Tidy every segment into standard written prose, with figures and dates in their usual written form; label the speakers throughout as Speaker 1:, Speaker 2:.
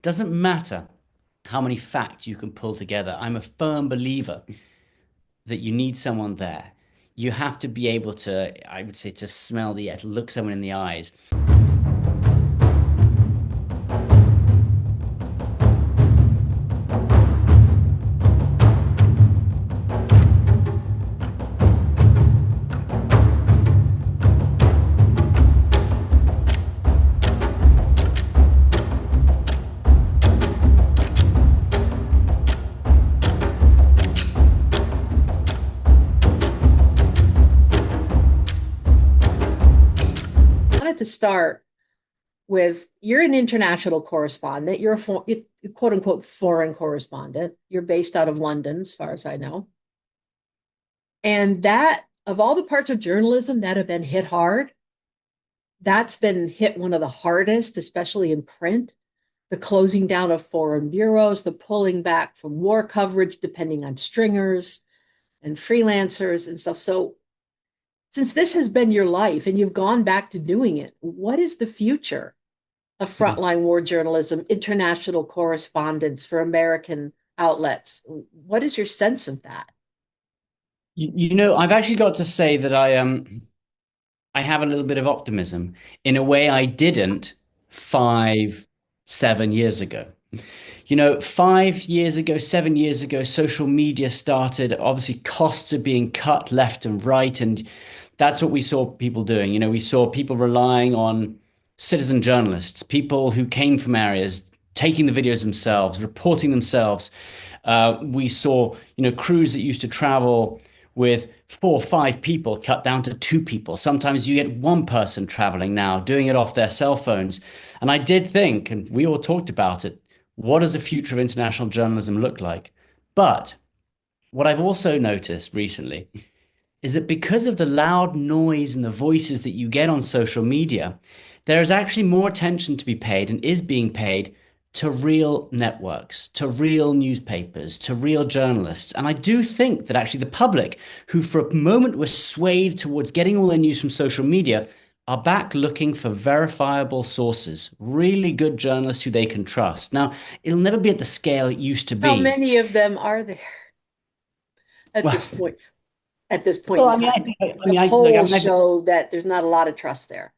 Speaker 1: Doesn't matter how many facts you can pull together. I'm a firm believer that you need someone there. You have to be able to, I would say, to smell the air, to look someone in the eyes.
Speaker 2: Wanted to start with you're an international correspondent. You're a quote unquote foreign correspondent. You're based out of London, as far as I know. And that, of all the parts of journalism that have been hit hard, that's been hit one of the hardest, especially in print. The closing down of foreign bureaus, the pulling back from war coverage, depending on stringers and freelancers and stuff. So, since this has been your life and you've gone back to doing it, what is the future of frontline war journalism, international correspondence for American outlets? What is your sense of that?
Speaker 1: I've actually got to say that I have a little bit of optimism in a way I didn't 7 years ago. 5 years ago, 7 years ago, social media started. Obviously, costs are being cut left and right. And that's what we saw people doing. We saw people relying on citizen journalists, people who came from areas, taking the videos themselves, reporting themselves. We saw, crews that used to travel with 4 or 5 people cut down to 2 people. Sometimes you get one person traveling now, doing it off their cell phones. And I did think, and we all talked about it, what does the future of international journalism look like? But what I've also noticed recently is that because of the loud noise and the voices that you get on social media, there is actually more attention to be paid and is being paid to real networks, to real newspapers, to real journalists. And I do think that actually the public, who for a moment were swayed towards getting all their news from social media, are back looking for verifiable sources, really good journalists who they can trust. Now, it'll never be at the scale it used to
Speaker 2: How
Speaker 1: be.
Speaker 2: many of them are there at
Speaker 1: Well,
Speaker 2: this point? At this point
Speaker 1: well,
Speaker 2: in
Speaker 1: I mean, I
Speaker 2: time,
Speaker 1: think, I
Speaker 2: the
Speaker 1: mean, I like, I
Speaker 2: polls
Speaker 1: mean, I
Speaker 2: show that there's not a lot of trust there.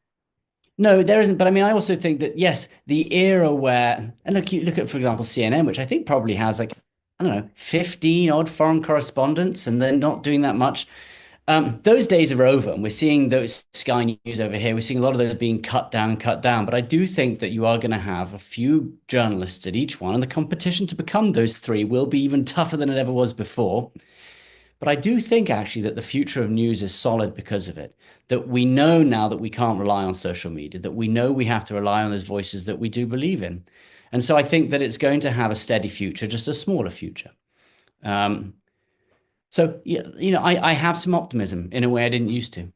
Speaker 1: No, there isn't. But I mean, I also think that yes, the era where, and look, you look at, for example, CNN, which I think probably has like, I don't know, 15 odd foreign correspondents, and they're not doing that much. Those days are over, and we're seeing those Sky News over here. We're seeing a lot of those being cut down, cut down. But I do think that you are going to have a few journalists at each one, and the competition to become those three will be even tougher than it ever was before. But I do think actually that the future of news is solid because of it. That we know now that we can't rely on social media, that we know we have to rely on those voices that we do believe in. And so I think that it's going to have a steady future, just a smaller future. Um, so, yeah, I have some optimism in a way I didn't used to.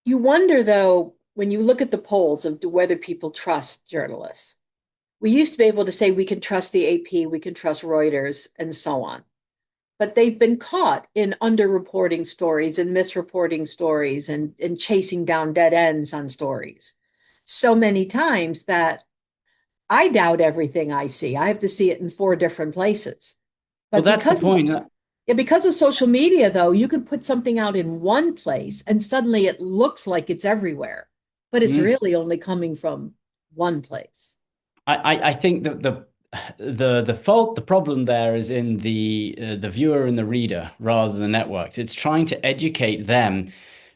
Speaker 2: You wonder, though, when you look at the polls of whether people trust journalists. We used to be able to say we can trust the AP, we can trust Reuters, and so on. But they've been caught in underreporting stories and misreporting stories and chasing down dead ends on stories so many times that I doubt everything I see. I have to see it in 4 different places.
Speaker 1: Well,
Speaker 2: But
Speaker 1: that's the point.
Speaker 2: yeah, because of social media, though, you can put something out in one place and suddenly it looks like it's everywhere, but it's
Speaker 1: Mm.
Speaker 2: really only coming from one place.
Speaker 1: I think that the problem there is in the viewer and the reader rather than the networks. It's trying to educate them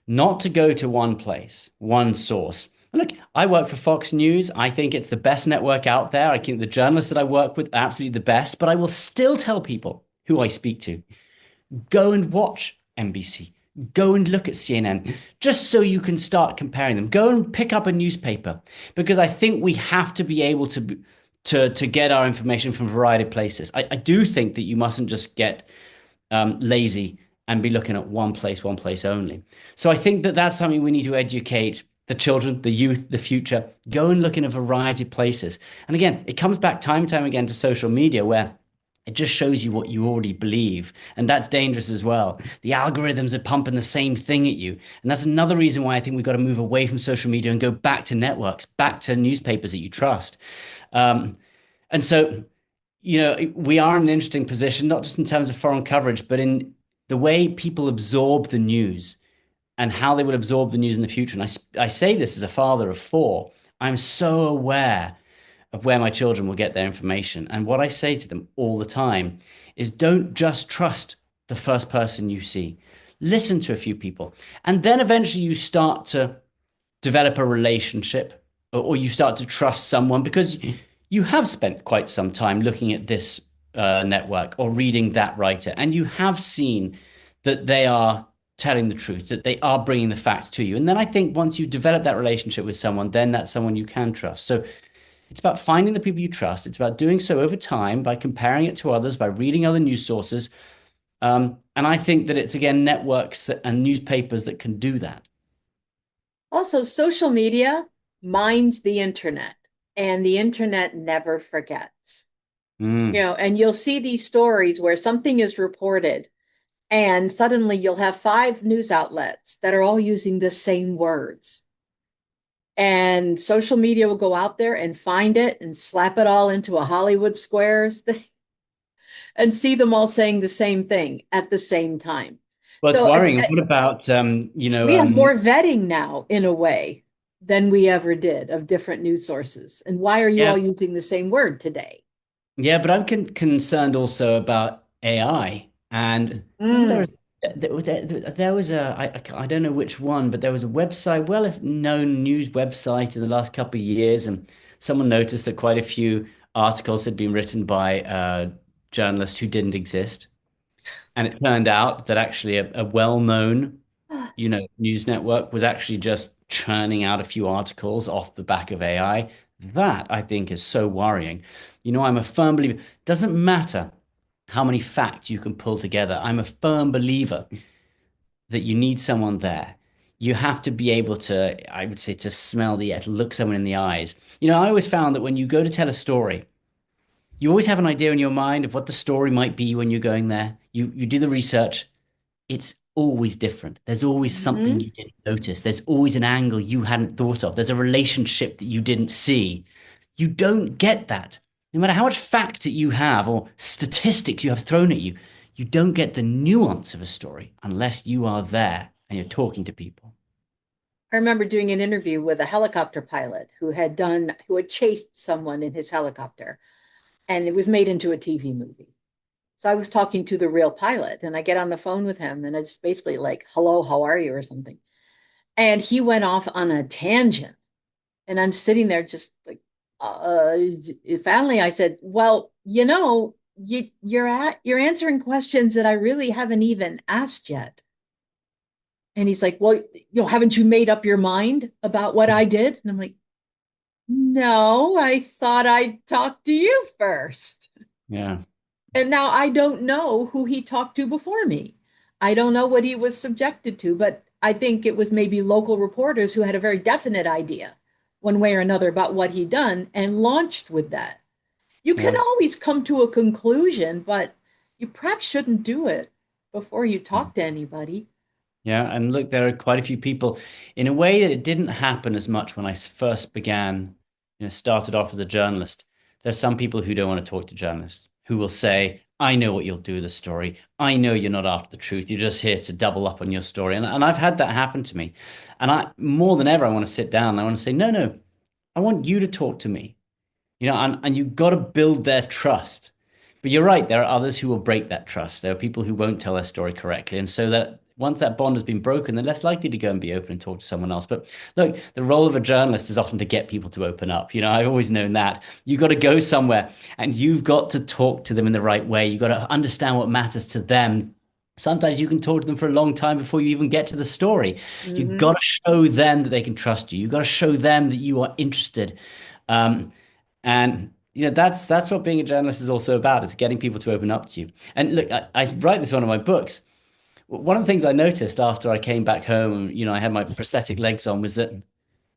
Speaker 1: not to go to one place, one source. And look, I work for Fox News. I think it's the best network out there. I think the journalists that I work with are absolutely the best, but I will still tell people who I speak to, go and watch NBC. Go and look at CNN just so you can start comparing them. Go and pick up a newspaper because I think we have to be able to get our information from a variety of places. I do think that you mustn't just get lazy and be looking at one place only. So I think that that's something we need to educate the children, the youth, the future. Go and look in a variety of places. And again, it comes back time and time again to social media where it just shows you what you already believe. And that's dangerous as well. The algorithms are pumping the same thing at you. And that's another reason why I think we've got to move away from social media and go back to networks, back to newspapers that you trust. Um, and so, we are in an interesting position, not just in terms of foreign coverage, but in the way people absorb the news and how they will absorb the news in the future. And I say this as a father of four. I'm so aware of where my children will get their information. And what I say to them all the time is don't just trust the first person you see. Listen to a few people. And then eventually you start to develop a relationship, or you start to trust someone because you have spent quite some time looking at this network or reading that writer, and you have seen that they are telling the truth, that they are bringing the facts to you. And then I think once you develop that relationship with someone, then that's someone you can trust. So it's about finding the people you trust. It's about doing so over time by comparing it to others, by reading other news sources. And I think that it's, again, networks and newspapers that can do that.
Speaker 2: Also, social media mines the internet, and the internet never forgets.
Speaker 1: Mm.
Speaker 2: And you'll see these stories where something is reported, and suddenly you'll have five news outlets that are all using the same words. And social media will go out there and find it and slap it all into a Hollywood Squares thing and see them all saying the same thing at the same time.
Speaker 1: Well, it's
Speaker 2: So
Speaker 1: worrying. And what about,
Speaker 2: we have more vetting now in a way than we ever did of different news sources. And why are you all
Speaker 1: yeah,
Speaker 2: using the same word today?
Speaker 1: yeah, but I'm concerned also about AI. And remember,
Speaker 2: Mm.
Speaker 1: there was I don't know which one, but there was a website, well-known news website in the last couple of years, and someone noticed that quite a few articles had been written by journalists who didn't exist. And it turned out that actually a well-known, news network was actually just churning out a few articles off the back of AI. That I think is so worrying. I'm a firm believer. Doesn't matter how many facts you can pull together. I'm a firm believer that you need someone there. You have to be able to, I would say, to smell the air, to look someone in the eyes. I always found that when you go to tell a story, you always have an idea in your mind of what the story might be when you're going there. You do the research, it's always different. There's always something
Speaker 2: Hmm.
Speaker 1: you didn't notice. There's always an angle you hadn't thought of. There's a relationship that you didn't see. You don't get that. No matter how much fact that you have or statistics you have thrown at you, you don't get the nuance of a story unless you are there and you're talking to people.
Speaker 2: I remember doing an interview with a helicopter pilot who had chased someone in his helicopter, and it was made into a TV movie. So I was talking to the real pilot, and I get on the phone with him, and it's basically like, "Hello, how are you?" or something. And he went off on a tangent, and I'm sitting there just like, finally I said, "Well, you're answering questions that I really haven't even asked yet." And he's like, "Well, haven't you made up your mind about what I did?" And I'm like, "No, I thought I'd talk to you first."
Speaker 1: Yeah.
Speaker 2: And now I don't know who he talked to before me. I don't know what he was subjected to, but I think it was maybe local reporters who had a very definite idea, one way or another, about what he'd done and launched with that. You can
Speaker 1: Yeah.
Speaker 2: always come to a conclusion, but you perhaps shouldn't do it before you talk to anybody.
Speaker 1: Yeah, and look, there are quite a few people in a way that it didn't happen as much when I first began, started off as a journalist. There's some people who don't want to talk to journalists who will say, I know what you'll do with the story. I know you're not after the truth. You're just here to double up on your story. And I've had that happen to me. And more than ever, I want to sit down and I want to say, no, no, I want you to talk to me. And you've got to build their trust. But you're right, there are others who will break that trust. There are people who won't tell their story correctly. And so that once that bond has been broken, they're less likely to go and be open and talk to someone else. But look, the role of a journalist is often to get people to open up. I've always known that. You've got to go somewhere and you've got to talk to them in the right way. You've got to understand what matters to them. Sometimes you can talk to them for a long time before you even get to the story. You've got
Speaker 2: Mm-hmm.
Speaker 1: to show them that they can trust you. You've got to show them that you are interested. Um, and that's what being a journalist is also about. It's getting people to open up to you. And look, I write this in one of my books. One of the things I noticed after I came back home, and I had my prosthetic legs on, was that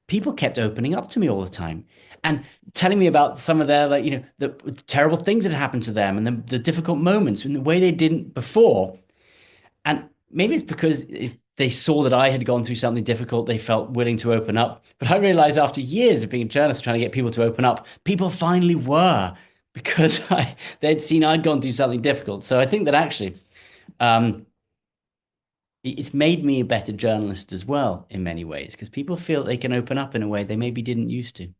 Speaker 1: people kept opening up to me all the time. and telling me about some of their, like, the terrible things that happened to them and the difficult moments in the way they didn't before. And maybe it's because if they saw that I had gone through something difficult, they felt willing to open up. But I realized after years of being a journalist trying to get people to open up, people finally were, because they'd seen I'd gone through something difficult. So I think that actually, um, it's made me a better journalist as well in many ways, because people feel they can open up in a way they maybe didn't used to.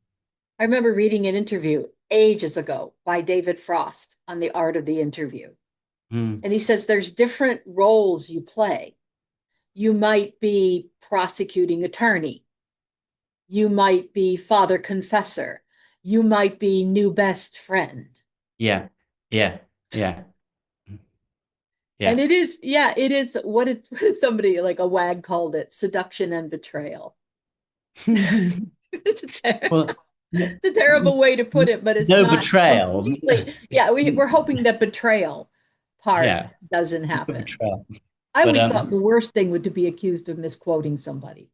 Speaker 2: I remember reading an interview ages ago by David Frost on the art of the interview.
Speaker 1: Hmm.
Speaker 2: And he says there's different roles you play. You might be prosecuting attorney. You might be father confessor. You might be new best friend.
Speaker 1: Yeah, yeah, yeah,
Speaker 2: And
Speaker 1: yeah.
Speaker 2: it is, yeah, it is what did somebody like a wag called it, seduction and betrayal. It's a,
Speaker 1: Well,
Speaker 2: it's a terrible way to put it, but it's
Speaker 1: no
Speaker 2: not
Speaker 1: betrayal.
Speaker 2: completely. Yeah, we're hoping that betrayal part
Speaker 1: Yeah,
Speaker 2: doesn't
Speaker 1: no
Speaker 2: happen.
Speaker 1: betrayal.
Speaker 2: I
Speaker 1: But
Speaker 2: always thought the worst thing would to be accused of misquoting somebody.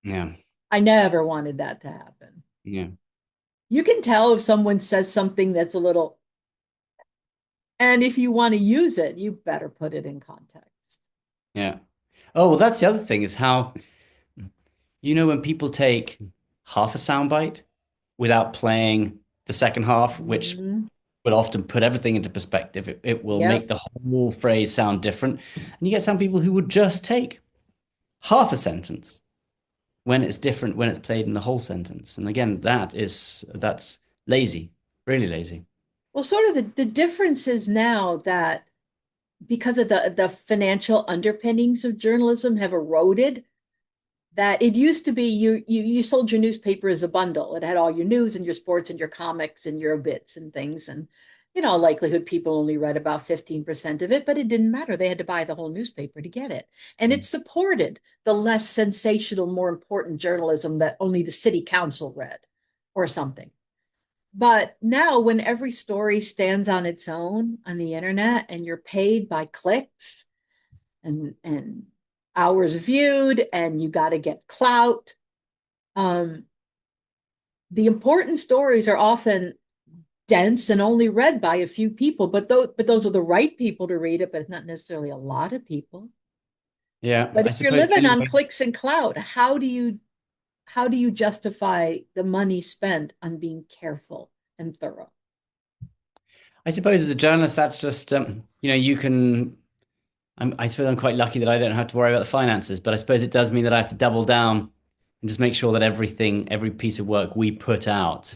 Speaker 1: yeah,
Speaker 2: I never wanted that to happen.
Speaker 1: yeah,
Speaker 2: You can tell if someone says something that's a little, and if you want to use it, you better put it in context.
Speaker 1: yeah. Oh, well, that's the other thing is how, when people take half a soundbite without playing the second half, which
Speaker 2: Mhm.
Speaker 1: will often put everything into perspective, it will make
Speaker 2: Yep.
Speaker 1: the whole phrase sound different. And you get some people who would just take half a sentence when it's different, when it's played in the whole sentence. And again, that's lazy, really lazy.
Speaker 2: Well, sort of the difference is now that because of the financial underpinnings of journalism have eroded, that it used to be you sold your newspaper as a bundle. It had all your news and your sports and your comics and your bits and things. And likelihood people only read about 15% of it, but it didn't matter. They had to buy the whole newspaper to get it. And it supported the less sensational, more important journalism that only the city council read or something. But now, when every story stands on its own on the internet and you're paid by clicks and hours viewed, and you got to get clout, um, the important stories are often dense and only read by a few people. But those are the right people to read it, but not necessarily a lot of people.
Speaker 1: Yeah,
Speaker 2: But
Speaker 1: I
Speaker 2: if you're
Speaker 1: suppose
Speaker 2: living
Speaker 1: really,
Speaker 2: on clicks and clout, how do you justify the money spent on being careful and thorough?
Speaker 1: I suppose as a journalist, that's just you can. I suppose I'm quite lucky that I don't have to worry about the finances, but I suppose it does mean that I have to double down and just make sure that every piece of work we put out,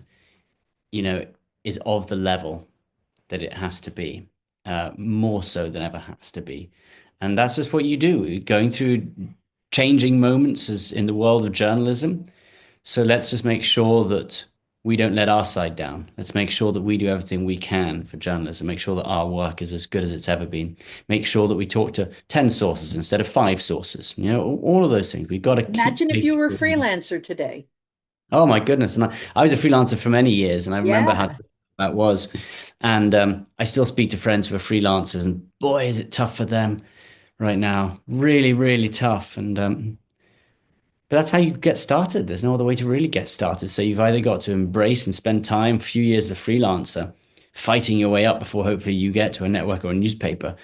Speaker 1: you know, is of the level that it has to be, more so than ever has to be. And that's just what you do, going through changing moments as in the world of journalism. So let's just make sure that we don't let our side down. Let's make sure that we do everything we can for journalism, make sure that our work is as good as it's ever been. Make sure that we talk to 10 sources instead of 5 sources. All of those things. We've got to keep
Speaker 2: Imagine if you
Speaker 1: making
Speaker 2: were a
Speaker 1: sure.
Speaker 2: freelancer today.
Speaker 1: Oh my goodness. And I was a freelancer for many years, and I remember how
Speaker 2: Yeah.
Speaker 1: difficult that was. And I still speak to friends who are freelancers, and boy, is it tough for them right now. Really, really tough. And but that's how you get started. There's no other way to really get started. So you've either got to embrace and spend time, a few years as a freelancer, fighting your way up before hopefully you get to a network or a newspaper,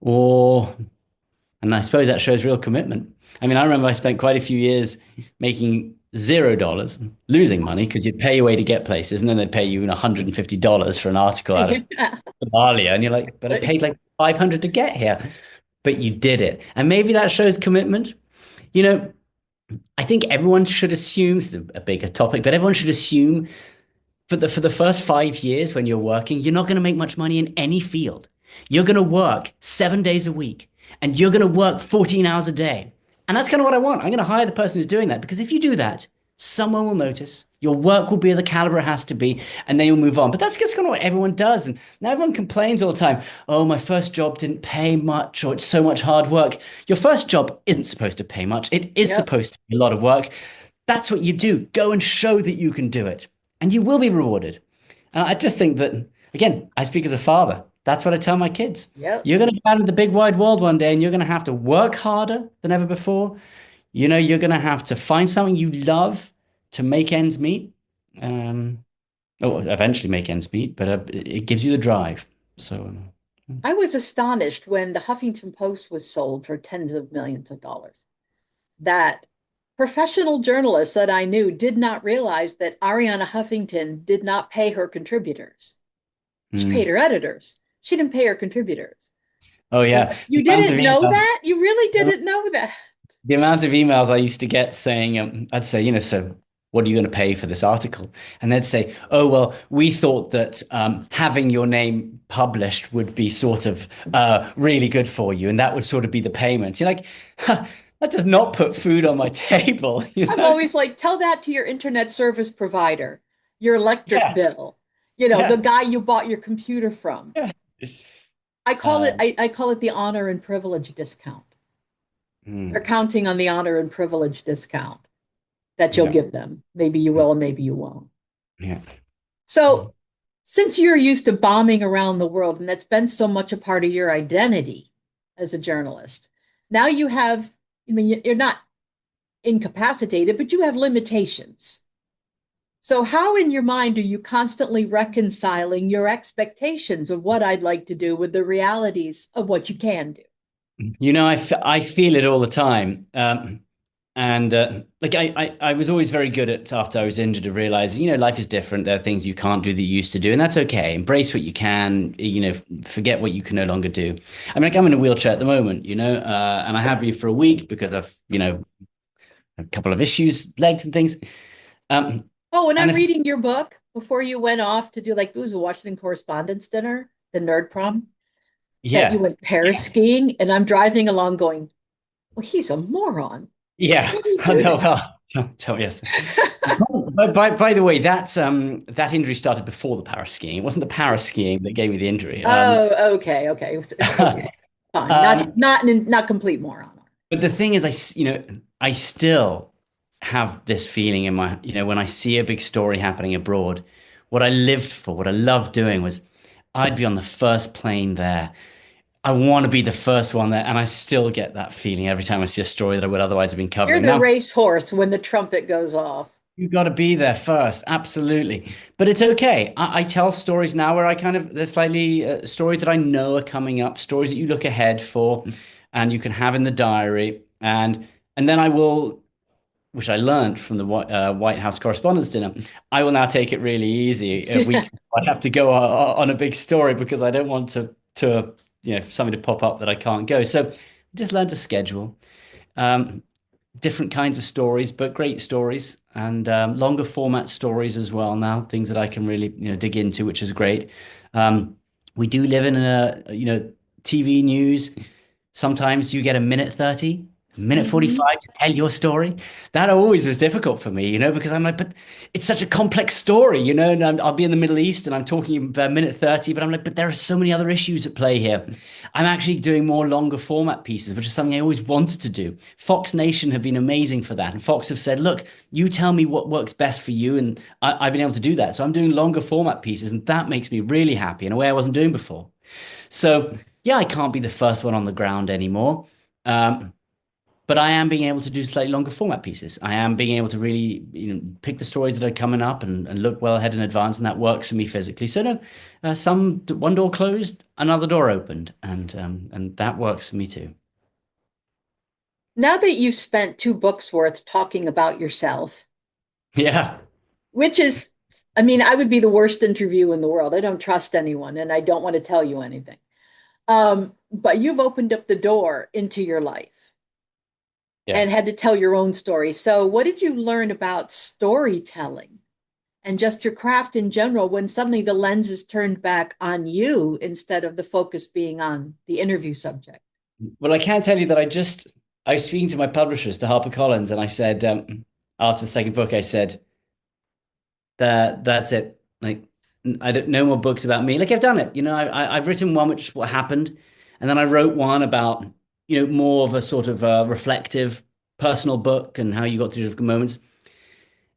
Speaker 1: or and I suppose that shows real commitment. I mean, I remember I spent quite a few years making $0, losing money because you'd pay your way to get places, and then they'd pay you $150 for an article out of
Speaker 2: Yeah.
Speaker 1: Somalia, and you're like, but I paid like 500 to get here, but you did it, and maybe that shows commitment. You know, I think everyone should assume, this is a bigger topic, but everyone should assume for the first 5 years when you're working, you're not going to make much money in any field. You're going to work 7 days a week and you're going to work 14 hours a day. And that's kind of what I want. I'm going to hire the person who's doing that because if you do that, someone will notice. Your work will be of the caliber it has to be, and then you'll move on. But that's just kind of what everyone does. And now everyone complains all the time. Oh, my first job didn't pay much, or it's so much hard work. Your first job isn't supposed to pay much. It is
Speaker 2: Yep.
Speaker 1: supposed to be a lot of work. That's what you do. Go and show that you can do it, and you will be rewarded. And I just think that, again, I speak as a father. That's what I tell my kids.
Speaker 2: Yep.
Speaker 1: You're going to go out in the big wide world one day, and you're going to have to work harder than ever before. You're going to have to find something you love to make ends meet. Oh, eventually make ends meet, but it gives you the drive. So,
Speaker 2: I was astonished when the Huffington Post was sold for tens of millions of dollars that professional journalists that I knew did not realize that Ariana Huffington did not pay her contributors. She paid
Speaker 1: mm.
Speaker 2: her editors. She didn't pay her contributors.
Speaker 1: Oh
Speaker 2: And I was
Speaker 1: yeah,
Speaker 2: like, you didn't know that? You really didn't know that?
Speaker 1: the amount of emails I used to get saying, I'd say, so what are you going to pay for this article? And they'd say, oh, well, we thought that having your name published would be sort of really good for you, and that would sort of be the payment. You're like, "Huh, that does not put food on my table, you
Speaker 2: I'm
Speaker 1: know?
Speaker 2: always like, tell that to your internet service provider, your electric
Speaker 1: Yeah,
Speaker 2: bill, the
Speaker 1: yeah,
Speaker 2: guy you bought your computer from.
Speaker 1: yeah.
Speaker 2: I call it
Speaker 1: Um,
Speaker 2: I call it the honor and privilege discount. They're
Speaker 1: mm,
Speaker 2: counting on the honor and privilege discount that you'll
Speaker 1: yeah,
Speaker 2: give them. Maybe you will, and maybe you won't.
Speaker 1: yeah.
Speaker 2: So, since you're used to bombing around the world, and that's been so much a part of your identity as a journalist, now you have, I mean, you're not incapacitated, but you have limitations. So, how in your mind are you constantly reconciling your expectations of what I'd like to do with the realities of what you can do?
Speaker 1: I feel it all the time. And like I was always very good at after I was injured of realizing, life is different. There are things you can't do that you used to do, and that's okay. Embrace what you can, forget what you can no longer do. I mean, like I'm in a wheelchair at the moment, and I have been for a week because of, a couple of issues, legs and things. Um,
Speaker 2: Oh, and
Speaker 1: and
Speaker 2: I'm
Speaker 1: if,
Speaker 2: reading your book before you went off to do like it was a Washington Correspondence dinner, the nerd prom, that you
Speaker 1: yeah,
Speaker 2: went Paris
Speaker 1: yeah,
Speaker 2: skiing, and I'm driving along going, well, he's a moron.
Speaker 1: yeah.
Speaker 2: How do you
Speaker 1: I
Speaker 2: do
Speaker 1: know.
Speaker 2: that?
Speaker 1: Yes. By the way, that injury started before the para skiing. It wasn't the para skiing that gave me the injury.
Speaker 2: Oh, okay, okay, okay, fine.
Speaker 1: Um,
Speaker 2: Not complete moron.
Speaker 1: but the thing is, I still have this feeling in my, when I see a big story happening abroad, what I lived for, what I loved doing was I'd be on the first plane there. I want to be the first one there. And I still get that feeling every time I see a story that I would otherwise have been
Speaker 2: You're
Speaker 1: covering.
Speaker 2: the
Speaker 1: Now,
Speaker 2: racehorse when the trumpet goes off.
Speaker 1: you've got to be there first, absolutely. But it's okay. I tell stories now where they're slightly stories that I know are coming up, stories that you look ahead for, and you can have in the diary, and then I will, which I learned from the White House Correspondents' Dinner. I will now take it really easy. A week I have to go on a big story because I don't want to something to pop up that I can't go. So just learn to schedule. Um, Different kinds of stories, but great stories and longer format stories as well now, things that I can really, dig into, which is great. Um, we do live in TV news. Sometimes you get a minute 30, a minute
Speaker 2: Mhm.
Speaker 1: 45 to tell your story. That always was difficult for me, because I'm like, but it's such a complex story, and I'll be in the Middle East and I'm talking about a minute 30, but I'm like, but there are so many other issues at play here. I'm actually doing more longer format pieces, which is something I always wanted to do. Fox Nation have been amazing for that. And Fox have said, look, you tell me what works best for you. And I've been able to do that. So I'm doing longer format pieces, and that makes me really happy in a way I wasn't doing before. So yeah, I can't be the first one on the ground anymore. Um, but I am being able to do slightly longer format pieces. I am being able to really, pick the stories that are coming up and look well ahead in advance, and that works for me physically. So no, one door closed, another door opened, and that works for me too.
Speaker 2: Now that you've spent two books worth talking about yourself,
Speaker 1: Yeah.
Speaker 2: which is, I mean, I would be the worst interview in the world. I don't trust anyone and I don't want to tell you anything. But you've opened up the door into your life
Speaker 1: Yeah.
Speaker 2: and had to tell your own story. So, what did you learn about storytelling and just your craft in general when suddenly the lens is turned back on you instead of the focus being on the interview subject?
Speaker 1: Well, I can tell you that I was speaking to my publishers, to HarperCollins, and I said, after the second book, I said, that's it. Like, I don't no more books about me. Like I've done it. I've written one which is what happened, and then I wrote one about more of a sort of reflective personal book and how you got through difficult moments.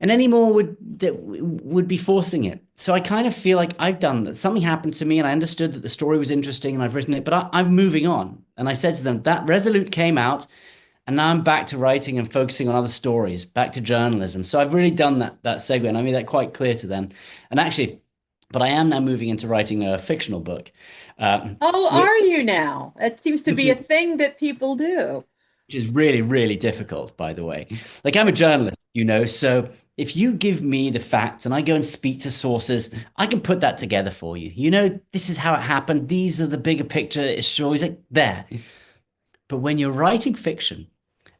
Speaker 1: And any more would be forcing it. So I kind of feel like I've done that. Something happened to me, and I understood that the story was interesting, and I've written it, but I'm moving on. And I said to them that Resolute came out. And now I'm back to writing and focusing on other stories, back to journalism. So I've really done that segue, and I made that quite clear to them. And actually, but I am now moving into writing a fictional book,
Speaker 2: Oh,
Speaker 1: which,
Speaker 2: are you now? That seems to
Speaker 1: which
Speaker 2: be a
Speaker 1: is
Speaker 2: thing that people do.
Speaker 1: which is really, really difficult, by the way. Like I'm a journalist, so if you give me the facts and I go and speak to sources, I can put that together for you. This is how it happened. These are the bigger picture stories like there. But when you're writing fiction,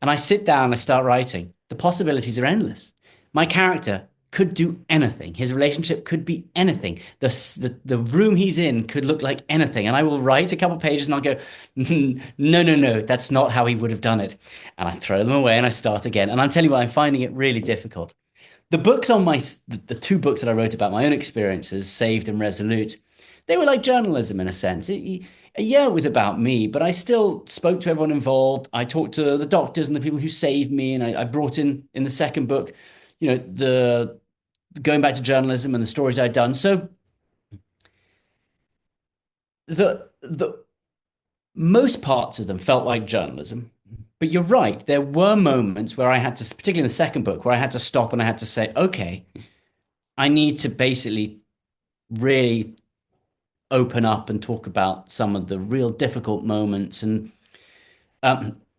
Speaker 1: and I sit down and I start writing, the possibilities are endless. My character could do anything. His relationship could be anything. The room he's in could look like anything. And I will write a couple pages and I'll go, no, no, no, that's not how he would have done it. And I throw them away and I start again. And I'm telling you what, I'm finding it really difficult. The books on the two books that I wrote about my own experiences, Saved and Resolute, they were like journalism in a sense. Yeah, it was about me, but I still spoke to everyone involved. I talked to the doctors and the people who saved me, and I brought in the second book, the going back to journalism and the stories I'd done. So the most parts of them felt like journalism. But you're right, there were moments where I had to, particularly in the second book, where I had to stop and I had to say, okay, I need to basically really open up and talk about some of the real difficult moments. And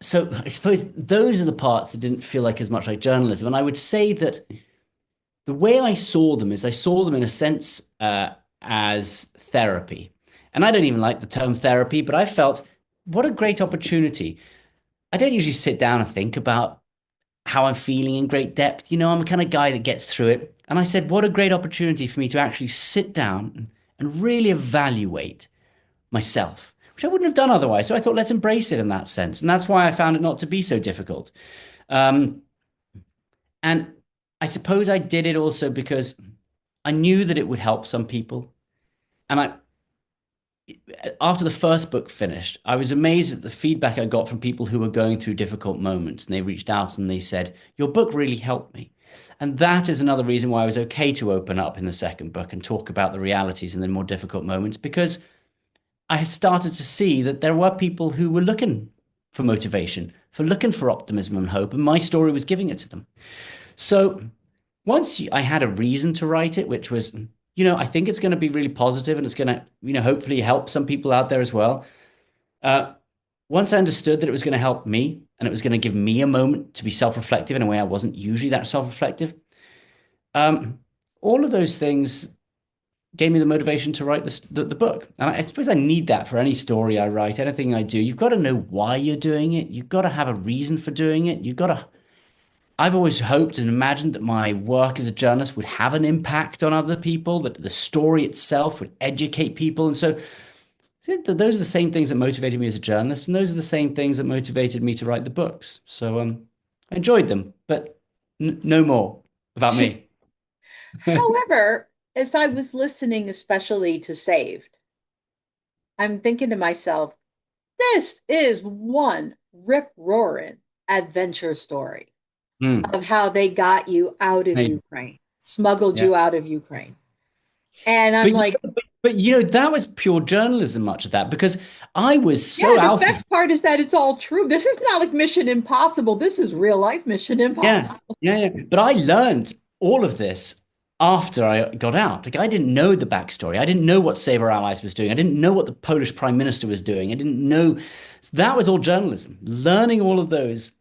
Speaker 1: so I suppose those are the parts that didn't feel like as much like journalism. And I would say that the way I saw them is I saw them in a sense as therapy. And I don't even like the term therapy, but I felt what a great opportunity. I don't usually sit down and think about how I'm feeling in great depth. I'm the kind of guy that gets through it. And I said, what a great opportunity for me to actually sit down and really evaluate myself, which I wouldn't have done otherwise. So I thought, let's embrace it in that sense. And that's why I found it not to be so difficult. Um, and I suppose I did it also because I knew that it would help some people. And after the first book finished, I was amazed at the feedback I got from people who were going through difficult moments. And they reached out and they said, your book really helped me. And that is another reason why I was okay to open up in the second book and talk about the realities and the more difficult moments, because I had started to see that there were people who were looking for motivation, for looking for optimism and hope, and my story was giving it to them. So I had a reason to write it, which was, I think it's going to be really positive and it's going to, hopefully help some people out there as well. Uh, Once I understood that it was going to help me and it was going to give me a moment to be self-reflective in a way I wasn't usually that self-reflective, um, all of those things gave me the motivation to write the book. And I suppose I need that for any story I write, anything I do. You've got to know why you're doing it. You've got to have a reason for doing it. I've always hoped and imagined that my work as a journalist would have an impact on other people, that the story itself would educate people. And so I think that those are the same things that motivated me as a journalist. And those are the same things that motivated me to write the books. So I enjoyed them, but no more about me.
Speaker 2: However, as I was listening, especially to Saved, I'm thinking to myself, this is one rip-roaring adventure story
Speaker 1: Mm,
Speaker 2: of how they got you out of
Speaker 1: amazing.
Speaker 2: Ukraine, smuggled
Speaker 1: Yeah.
Speaker 2: you out of Ukraine. And I'm
Speaker 1: But
Speaker 2: like,
Speaker 1: that was pure journalism, much of that, because I was
Speaker 2: yeah,
Speaker 1: so
Speaker 2: the
Speaker 1: out of
Speaker 2: best part is that it's all true. This is not like Mission Impossible. This is real life Mission
Speaker 1: yeah,
Speaker 2: Impossible.
Speaker 1: yeah. But I learned all of this after I got out. Like I didn't know the backstory. I didn't know what Save Our Allies was doing. I didn't know what the Polish Prime Minister was doing. I didn't know that was all journalism. Learning all of those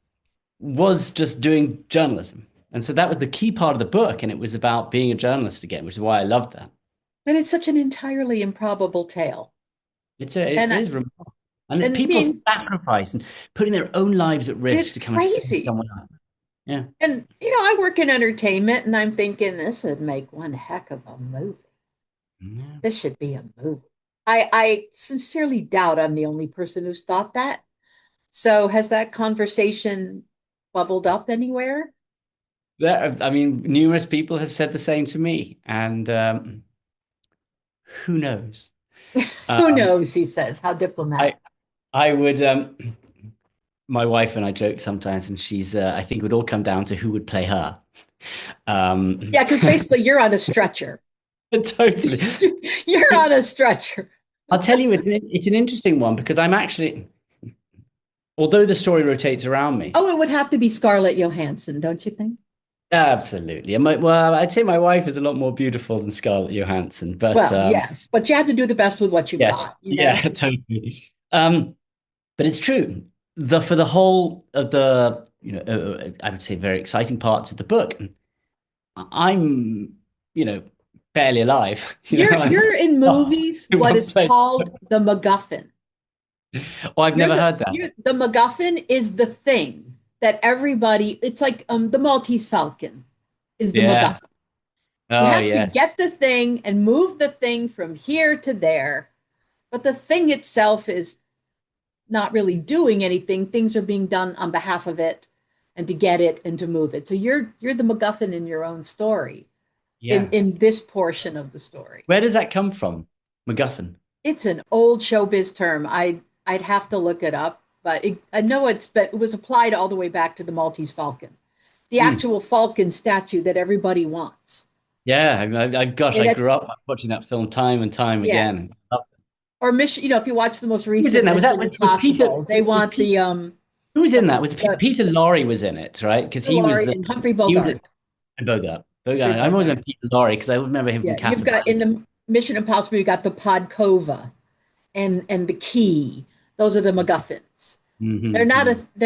Speaker 1: was just doing journalism. And so that was the key part of the book, and it was about being a journalist again, which is why I loved that.
Speaker 2: But it's such an entirely improbable tale.
Speaker 1: It
Speaker 2: And
Speaker 1: is remarkable. And it's
Speaker 2: and I
Speaker 1: people's
Speaker 2: mean,
Speaker 1: sacrifice and putting their own lives at risk
Speaker 2: it's
Speaker 1: to come and save
Speaker 2: crazy.
Speaker 1: someone else. Yeah.
Speaker 2: And I work in entertainment and I'm thinking this would make one heck of a movie.
Speaker 1: Yeah.
Speaker 2: This should be a movie. I sincerely doubt I'm the only person who's thought that. So has that conversation bubbled up anywhere?
Speaker 1: I mean, numerous people have said the same to me, and who knows?
Speaker 2: Who
Speaker 1: Um,
Speaker 2: knows, he says. How diplomatic.
Speaker 1: I I would my wife and I joke sometimes, and I think it would all come down to who would play her. Um,
Speaker 2: Yeah, because basically you're on a stretcher.
Speaker 1: totally.
Speaker 2: You're on a stretcher.
Speaker 1: I'll tell you, it's an interesting one because I'm actually although the story rotates around me.
Speaker 2: Oh, it would have to be Scarlett Johansson, don't you think?
Speaker 1: Absolutely. Well, I'd say my wife is a lot more beautiful than Scarlett Johansson, but
Speaker 2: Well, yes, but you have to do the best with what you've
Speaker 1: yes,
Speaker 2: got, you
Speaker 1: yeah,
Speaker 2: know?
Speaker 1: totally. But it's true. For the whole of the, I would say very exciting parts of the book, I'm, you know, barely alive. I'm
Speaker 2: You're in movies
Speaker 1: in
Speaker 2: what
Speaker 1: one
Speaker 2: is
Speaker 1: place.
Speaker 2: called the MacGuffin.
Speaker 1: Oh, I've never heard that.
Speaker 2: The MacGuffin is the thing that everybody, it's like the Maltese Falcon is the
Speaker 1: Yeah.
Speaker 2: MacGuffin. You
Speaker 1: Oh,
Speaker 2: have to
Speaker 1: yeah.
Speaker 2: get the thing and move the thing from here to there, but the thing itself is not really doing anything. Things are being done on behalf of it and to get it and to move it. So you're the MacGuffin in your own story
Speaker 1: Yeah.
Speaker 2: in this portion of the story.
Speaker 1: Where does that come from? MacGuffin.
Speaker 2: It's an old showbiz term. I'd have to look it up, but I know but it was applied all the way back to the Maltese Falcon, the
Speaker 1: Hmm.
Speaker 2: actual Falcon statue that everybody wants.
Speaker 1: Yeah. Gosh,
Speaker 2: And
Speaker 1: I
Speaker 2: it's
Speaker 1: grew up watching that film time and time
Speaker 2: yeah.
Speaker 1: again.
Speaker 2: Or Mission, if you watch the most
Speaker 1: Who was in
Speaker 2: recent
Speaker 1: that?
Speaker 2: Mission
Speaker 1: Was Peter?
Speaker 2: Impossible, they
Speaker 1: Was
Speaker 2: want
Speaker 1: Peter? Who was in
Speaker 2: the,
Speaker 1: that? Peter Lorre was in it, right? Because
Speaker 2: Laurie and Humphrey
Speaker 1: he was the
Speaker 2: Bogart.
Speaker 1: Bogart.
Speaker 2: Humphrey
Speaker 1: Bogart. I'm always
Speaker 2: Bogart.
Speaker 1: on Peter Lorre because I remember him from
Speaker 2: Yeah, you've got in
Speaker 1: Casablanca.
Speaker 2: the Mission Impossible, you got the Podkova and the key. Those are the MacGuffins.
Speaker 1: Hmm.
Speaker 2: They're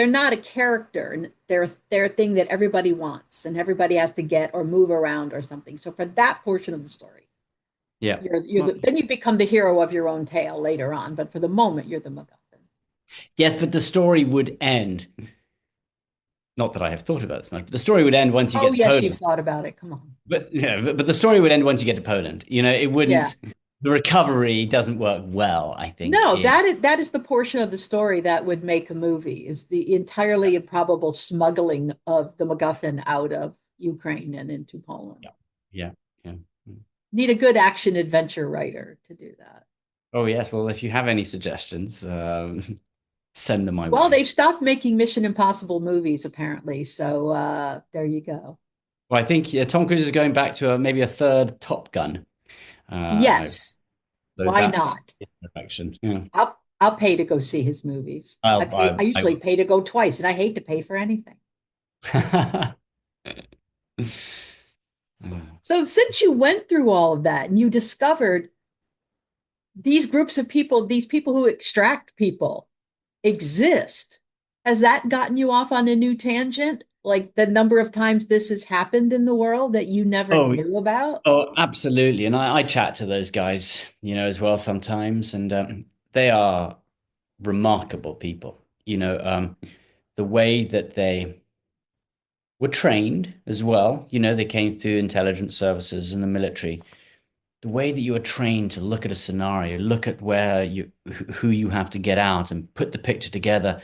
Speaker 2: not a character, and they're a thing that everybody wants and everybody has to get or move around or something. So for that portion of the story,
Speaker 1: Yeah.
Speaker 2: you're
Speaker 1: Well,
Speaker 2: then you become the hero of your own tale later on. But for the moment, you're the MacGuffin.
Speaker 1: yes, but the story would end. Not that I have thought about this much, but the story would end once you
Speaker 2: Oh
Speaker 1: get to
Speaker 2: yes, you've
Speaker 1: Poland.
Speaker 2: thought about it. Come on.
Speaker 1: But yeah, but the story would end once you get to Poland. It
Speaker 2: Yeah.
Speaker 1: wouldn't. The recovery doesn't work well, I think.
Speaker 2: No, that is the portion of the story that would make a movie is the entirely improbable smuggling of the MacGuffin out of Ukraine and into Poland.
Speaker 1: Yeah. Yeah. Yeah.
Speaker 2: Need a good action adventure writer to do that.
Speaker 1: Oh, yes. Well, if you have any suggestions, send them my
Speaker 2: Well,
Speaker 1: way.
Speaker 2: they've stopped making Mission Impossible movies apparently, so there you go.
Speaker 1: Well, I think Tom Cruise is going back to maybe a third Top Gun.
Speaker 2: Yes,
Speaker 1: So
Speaker 2: why
Speaker 1: that's
Speaker 2: not?
Speaker 1: in perfection. Yeah.
Speaker 2: I'll pay to go see his movies. I
Speaker 1: I
Speaker 2: usually pay to go twice, and I hate to pay for anything. So since you went through all of that and you discovered these groups of people, these people who extract people exist, has that gotten you off on a new tangent? Like the number of times this has happened in the world that you never
Speaker 1: Oh,
Speaker 2: knew about?
Speaker 1: oh, absolutely. And I chat to those guys, as well sometimes, and they are remarkable people. The way that they were trained as well. They came through intelligence services and the military. The way that you are trained to look at a scenario, look at who you have to get out and put the picture together.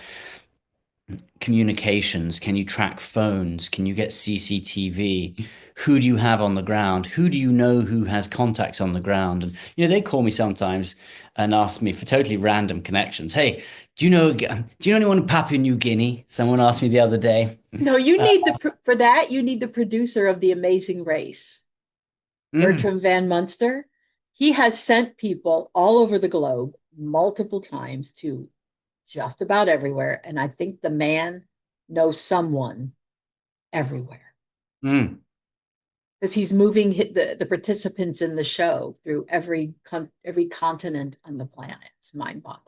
Speaker 1: Communications, can you track phones? Can you get CCTV? Who do you have on the ground? Who do you know who has contacts on the ground? And they call me sometimes and ask me for totally random connections. Hey, do you know anyone in Papua New Guinea? Someone asked me the other day.
Speaker 2: No, you
Speaker 1: Uh,
Speaker 2: need for that, you need the producer of The Amazing Race,
Speaker 1: mm,
Speaker 2: Bertram Van Munster. He has sent people all over the globe multiple times to just about everywhere. And I think the man knows someone everywhere
Speaker 1: mm,
Speaker 2: because he's moving the participants in the show through every continent on the planet. It's mind boggling.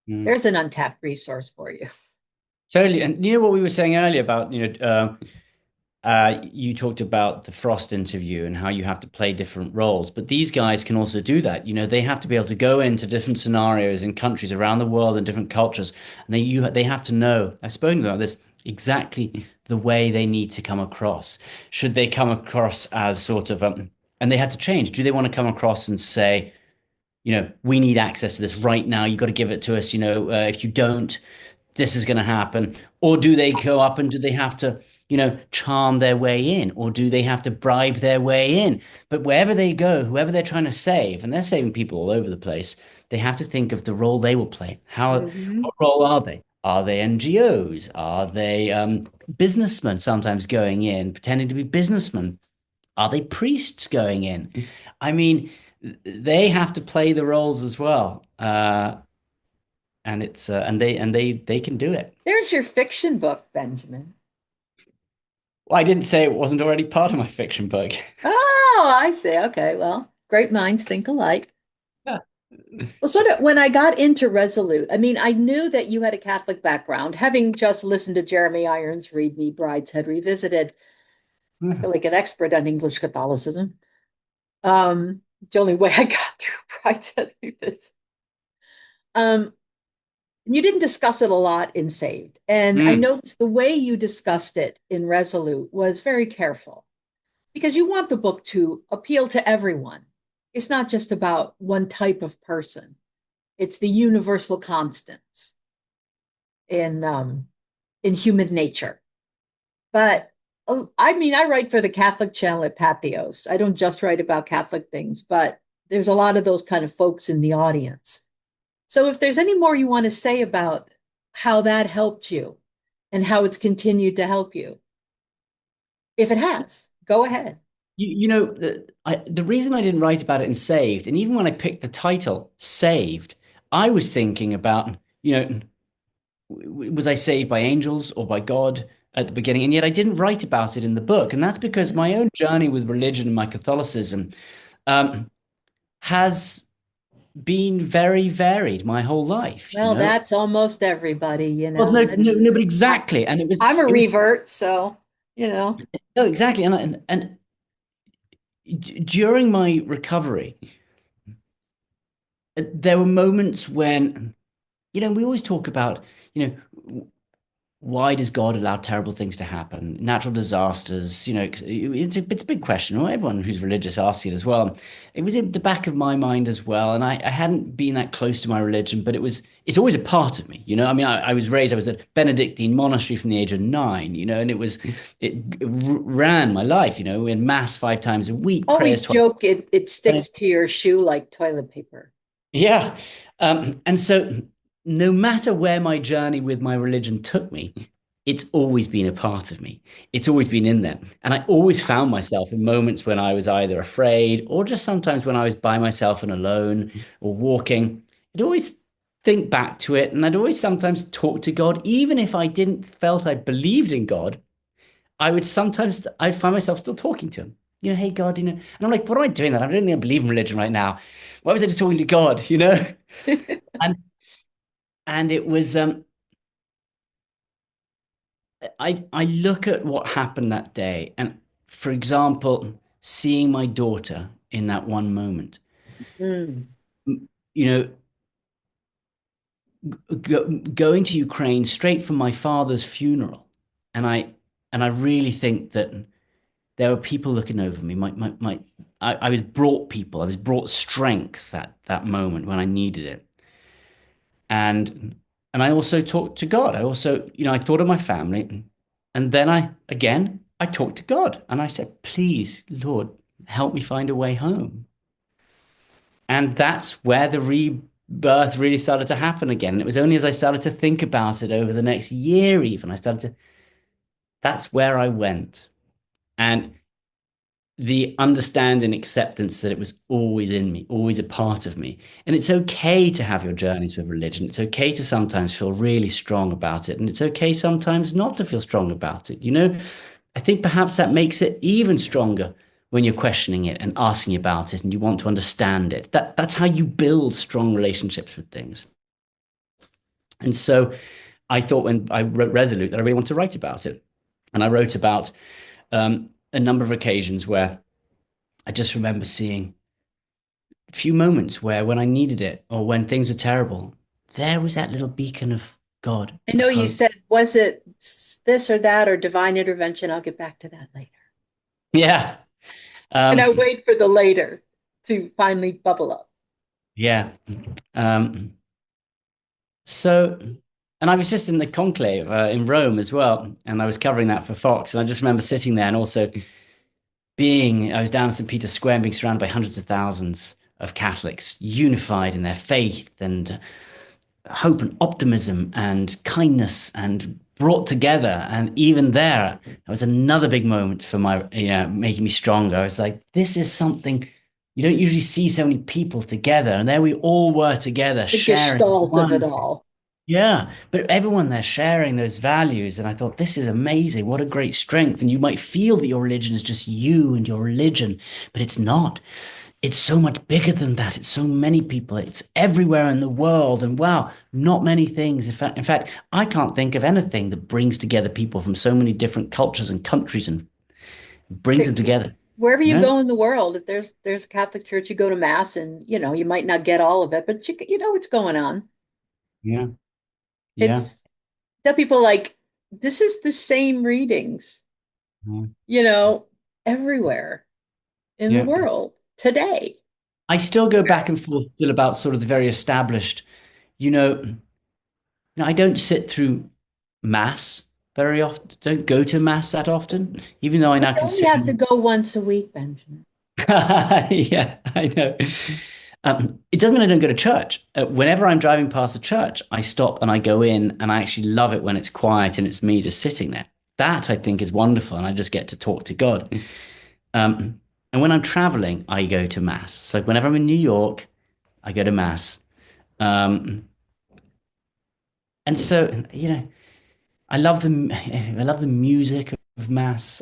Speaker 1: mm.
Speaker 2: There's an untapped resource for you.
Speaker 1: Totally. And you know what we were saying earlier about, you talked about the Frost interview and how you have to play different roles, but these guys can also do that. They have to be able to go into different scenarios in countries around the world and different cultures, and they have to know. I've spoken about this exactly the way they need to come across. Should they come across as sort of and they had to change. Do they want to come across and say, we need access to this right now. You got to give it to us. If you don't, this is going to happen? Or do they go up and do they have to, charm their way in? Or do they have to bribe their way in? But wherever they go, whoever they're trying to save, and they're saving people all over the place, they have to think of the role they will play.
Speaker 2: Mm-hmm.
Speaker 1: What role are they? Are they NGOs? Are they businessmen sometimes going in, pretending to be businessmen? Are they priests going in? I mean, they have to play the roles as well. and it's and they can do it.
Speaker 2: There's your fiction book, Benjamin.
Speaker 1: Well, I didn't say it wasn't already part of my fiction book.
Speaker 2: Oh, I see. Okay, well, great minds think alike.
Speaker 1: Yeah.
Speaker 2: Well, sort of when I got into Resolute, I mean, I knew that you had a Catholic background, having just listened to Jeremy Irons read me Brideshead Revisited. I feel like an expert on English Catholicism. It's the only way I got through Brideshead Revisited. Um, you didn't discuss it a lot in Saved. And I
Speaker 1: Mm.
Speaker 2: noticed the way you discussed it in Resolute was very careful because you want the book to appeal to everyone. It's not just about one type of person, it's the universal constants in in human nature. But I mean, I write for the Catholic channel at Pathos. I don't just write about Catholic things, but there's a lot of those kind of folks in the audience. So if there's any more you want to say about how that helped you and how it's continued to help you, if it has, go ahead.
Speaker 1: The reason I didn't write about it in Saved, and even when I picked the title Saved, I was thinking about, was I saved by angels or by God at the beginning? And yet I didn't write about it in the book. And that's because my own journey with religion and my Catholicism um, has been very varied my whole life,
Speaker 2: Well, that's almost everybody,
Speaker 1: Well, no,
Speaker 2: And
Speaker 1: no, but
Speaker 2: I,
Speaker 1: exactly. And
Speaker 2: I'm a
Speaker 1: it was,
Speaker 2: revert, so you know.
Speaker 1: no, exactly. And during my recovery, there were moments when, we always talk about, you know, why does God allow terrible things to happen? Natural disasters, it's a big question. Well, everyone who's religious asks it as well. It was in the back of my mind as well, and I hadn't been that close to my religion, but it's always a part of me, I mean, I was at Benedictine monastery from the age of 9, and it ran my life, in mass 5 times a week, prayers
Speaker 2: Always
Speaker 1: twice.
Speaker 2: joke it sticks to your shoe like toilet paper.
Speaker 1: Yeah. And so no matter where my journey with my religion took me, it's always been a part of me. It's always been in there. And I always found myself in moments when I was either afraid or just sometimes when I was by myself and alone or walking. I'd always think back to it and I'd always sometimes talk to God, even if I didn't felt I believed in God. I find myself still talking to him. Hey God, and I'm like, what am I doing that? I don't think I believe in religion right now. Why was I just talking to God, And it was I look at what happened that day, and for example, seeing my daughter in that one moment,
Speaker 2: Mm.
Speaker 1: you know, going to Ukraine straight from my father's funeral, and I really think that there were people looking over me. I was brought people. I was brought strength at that moment when I needed it. And I also talked to God. I also, I thought of my family. And then I talked to God and I said, please, Lord, help me find a way home. And that's where the rebirth really started to happen again. And it was only as I started to think about it over the next year, even, that's where I went. And the understanding acceptance that it was always in me, always a part of me. And it's okay to have your journeys with religion. It's okay to sometimes feel really strong about it. And it's okay sometimes not to feel strong about it. I think perhaps that makes it even stronger when you're questioning it and asking about it and you want to understand it. That's how you build strong relationships with things. And so I thought when I wrote Resolute that I really want to write about it. And I wrote about a number of occasions where I just remember seeing few moments where when I needed it or when things were terrible, there was that little beacon of God,
Speaker 2: I know
Speaker 1: of
Speaker 2: you
Speaker 1: hope.
Speaker 2: said, was it this or that or divine intervention? I'll get back to that later.
Speaker 1: Yeah.
Speaker 2: And I
Speaker 1: Um,
Speaker 2: wait for the later to finally bubble up.
Speaker 1: yeah. Um, so, and I was just in the conclave in Rome as well, and I was covering that for Fox, and I just remember sitting there and also I was down in St. Peter's Square and being surrounded by hundreds of thousands of Catholics unified in their faith and hope and optimism and kindness and brought together. And even there, that was another big moment for making me stronger. I was like, this is something you don't usually see so many people together. And there we all were together,
Speaker 2: The
Speaker 1: sharing
Speaker 2: gestalt of it
Speaker 1: one.
Speaker 2: all.
Speaker 1: Yeah, but everyone there sharing those values, and I thought this is amazing. What a great strength! And you might feel that your religion is just you and your religion, but it's not. It's so much bigger than that. It's so many people. It's everywhere in the world, and wow, not many things. In fact, I can't think of anything that brings together people from so many different cultures and countries and brings them together.
Speaker 2: Wherever
Speaker 1: You
Speaker 2: you
Speaker 1: know?
Speaker 2: go in the world, if there's a Catholic church, you go to mass, and you might not get all of it, but you know what's going on.
Speaker 1: Yeah, yeah,
Speaker 2: It's Tell people like this is the same readings,
Speaker 1: yeah,
Speaker 2: you know, everywhere in the
Speaker 1: yeah.
Speaker 2: world today.
Speaker 1: I still go back and forth still about sort of the very established. You know, I don't sit through mass very often. Don't go to mass that often, even though I
Speaker 2: But
Speaker 1: now
Speaker 2: you only
Speaker 1: consider.
Speaker 2: have to go once a week, Benjamin.
Speaker 1: Yeah, I know. It doesn't mean I don't go to church. Whenever I'm driving past a church, I stop and I go in, and I actually love it when it's quiet and it's me just sitting there. That I think is wonderful, and I just get to talk to God. And when I'm traveling, I go to mass. So whenever I'm in New York, I go to mass. Um, and so, I love the music of mass.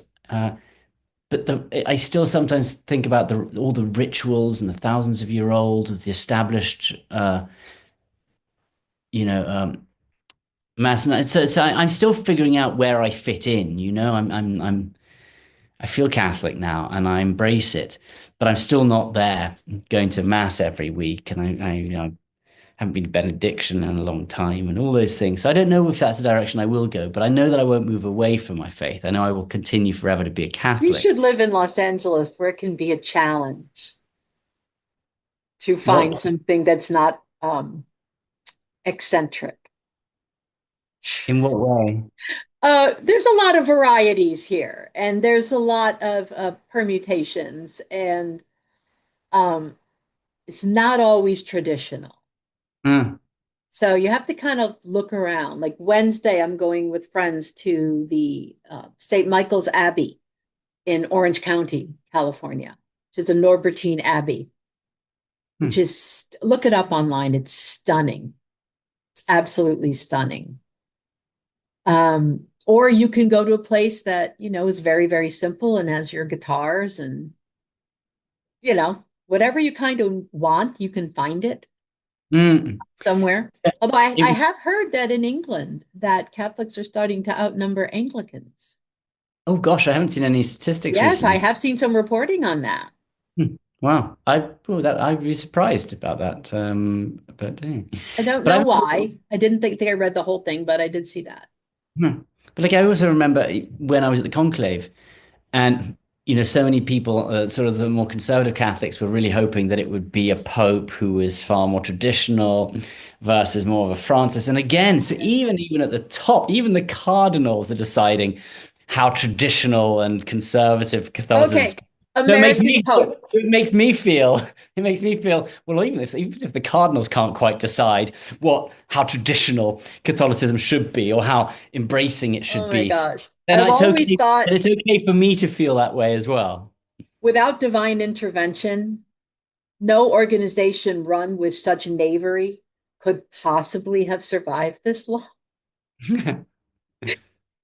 Speaker 1: But I still sometimes think about the all the rituals and the thousands of year old of the established, you know, mass. And so I'm still figuring out where I fit in. I feel Catholic now, and I embrace it, but I'm still not there going to mass every week, and I haven't been to benediction in a long time, and all those things. So I don't know if that's the direction I will go, but I know that I won't move away from my faith. I know I will continue forever to be a
Speaker 2: You
Speaker 1: Catholic.
Speaker 2: should live in Los Angeles where it can be a challenge to find
Speaker 1: What?
Speaker 2: something that's not eccentric.
Speaker 1: In what way?
Speaker 2: There's a lot of varieties here, and there's a lot of permutations, and um, it's not always traditional.
Speaker 1: Mm,
Speaker 2: So you have to kind of look around. Like Wednesday, I'm going with friends to the St. Michael's Abbey in Orange County, California, which is a Norbertine Abbey, which
Speaker 1: mm,
Speaker 2: is, look it up online. It's stunning. It's absolutely stunning. Or you can go to a place that, is very, very simple and has your guitars and, whatever you kind of want, you can find it
Speaker 1: mm.
Speaker 2: somewhere. Although I
Speaker 1: It-
Speaker 2: have heard that in England that Catholics are starting to outnumber Anglicans.
Speaker 1: oh gosh, I haven't seen any statistics
Speaker 2: Yes, I
Speaker 1: recently.
Speaker 2: have seen some reporting on that.
Speaker 1: Hmm. Wow, I'd be surprised about that.
Speaker 2: I don't
Speaker 1: But
Speaker 2: know
Speaker 1: I,
Speaker 2: why. I didn't think I read the whole thing, but I did see that.
Speaker 1: hmm. But like I also remember when I was at the conclave, and so many people, sort of the more conservative Catholics, were really hoping that it would be a pope who was far more traditional versus more of a Francis. And again, so even at the top, even the cardinals are deciding how traditional and conservative Catholicism.
Speaker 2: Okay, American Pope.
Speaker 1: So it makes me feel, well, even if the cardinals can't quite decide how traditional Catholicism should be or how embracing it
Speaker 2: Oh
Speaker 1: should
Speaker 2: my
Speaker 1: be,
Speaker 2: gosh.
Speaker 1: then
Speaker 2: I've
Speaker 1: it's
Speaker 2: always
Speaker 1: okay.
Speaker 2: thought
Speaker 1: Then it's okay for me to feel that way as well.
Speaker 2: without divine intervention, no organization run with such knavery could possibly have survived this long.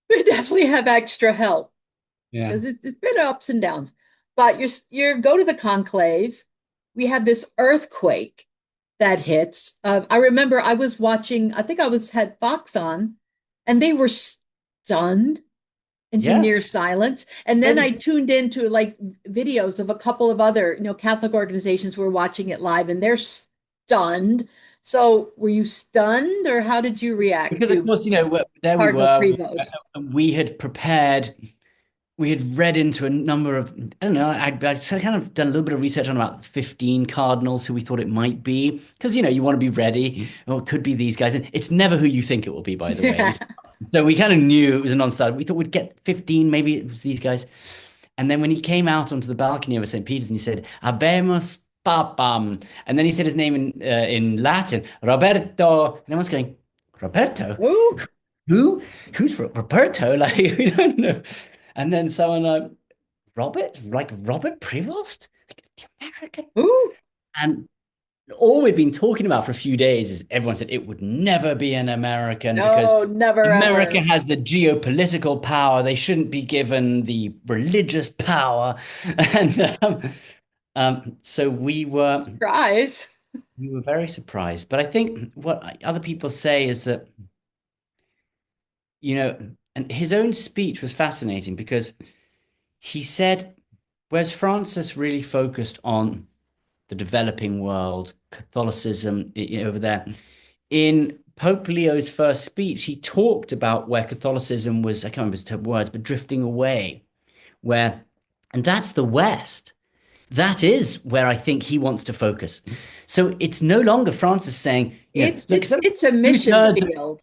Speaker 2: We definitely have extra help
Speaker 1: Yeah.
Speaker 2: because it's been ups and downs. But you go to the conclave. We have this earthquake that hits. I remember I was watching. I think had Fox on, and they were stunned into
Speaker 1: Yeah.
Speaker 2: near silence. And then I tuned into like videos of a couple of other, Catholic organizations who were watching it live, and they're stunned. So, were you stunned, or how did you react
Speaker 1: Because of
Speaker 2: to
Speaker 1: course, there we
Speaker 2: Cardinal
Speaker 1: were.
Speaker 2: Prevost?
Speaker 1: We had prepared. We had read into a number of, I don't know, I kind of done a little bit of research on about 15 cardinals who we thought it might be. Because, you want to be ready. Oh, it could be these guys. And it's never who you think it will be, by the way.
Speaker 2: Yeah.
Speaker 1: So we kind of knew it was a non-starter. We thought we'd get 15, maybe it was these guys. And then when he came out onto the balcony over St. Peter's and he said, Habemus Papam. And then he said his name in Latin, Roberto. And everyone's going, Roberto?
Speaker 2: Ooh,
Speaker 1: Who? Who's Roberto? Like, we don't know. And then someone like, Robert? Like Robert Prevost? Like, the American?
Speaker 2: ooh.
Speaker 1: And all we've been talking about for a few days is everyone said it would never be an American because
Speaker 2: No, never
Speaker 1: America
Speaker 2: ever.
Speaker 1: has the geopolitical power. They shouldn't be given the religious power. And so
Speaker 2: Surprise.
Speaker 1: we were very surprised. But I think what other people say is that, you know, and his own speech was fascinating because he said, whereas Francis really focused on the developing world, Catholicism over there. In Pope Leo's first speech, he talked about where Catholicism was, I can't remember his words, but drifting away, where, and that's the West. That is where I think he wants to focus. So it's no longer Francis saying, look,
Speaker 2: It's a
Speaker 1: two
Speaker 2: mission
Speaker 1: thirds,
Speaker 2: field.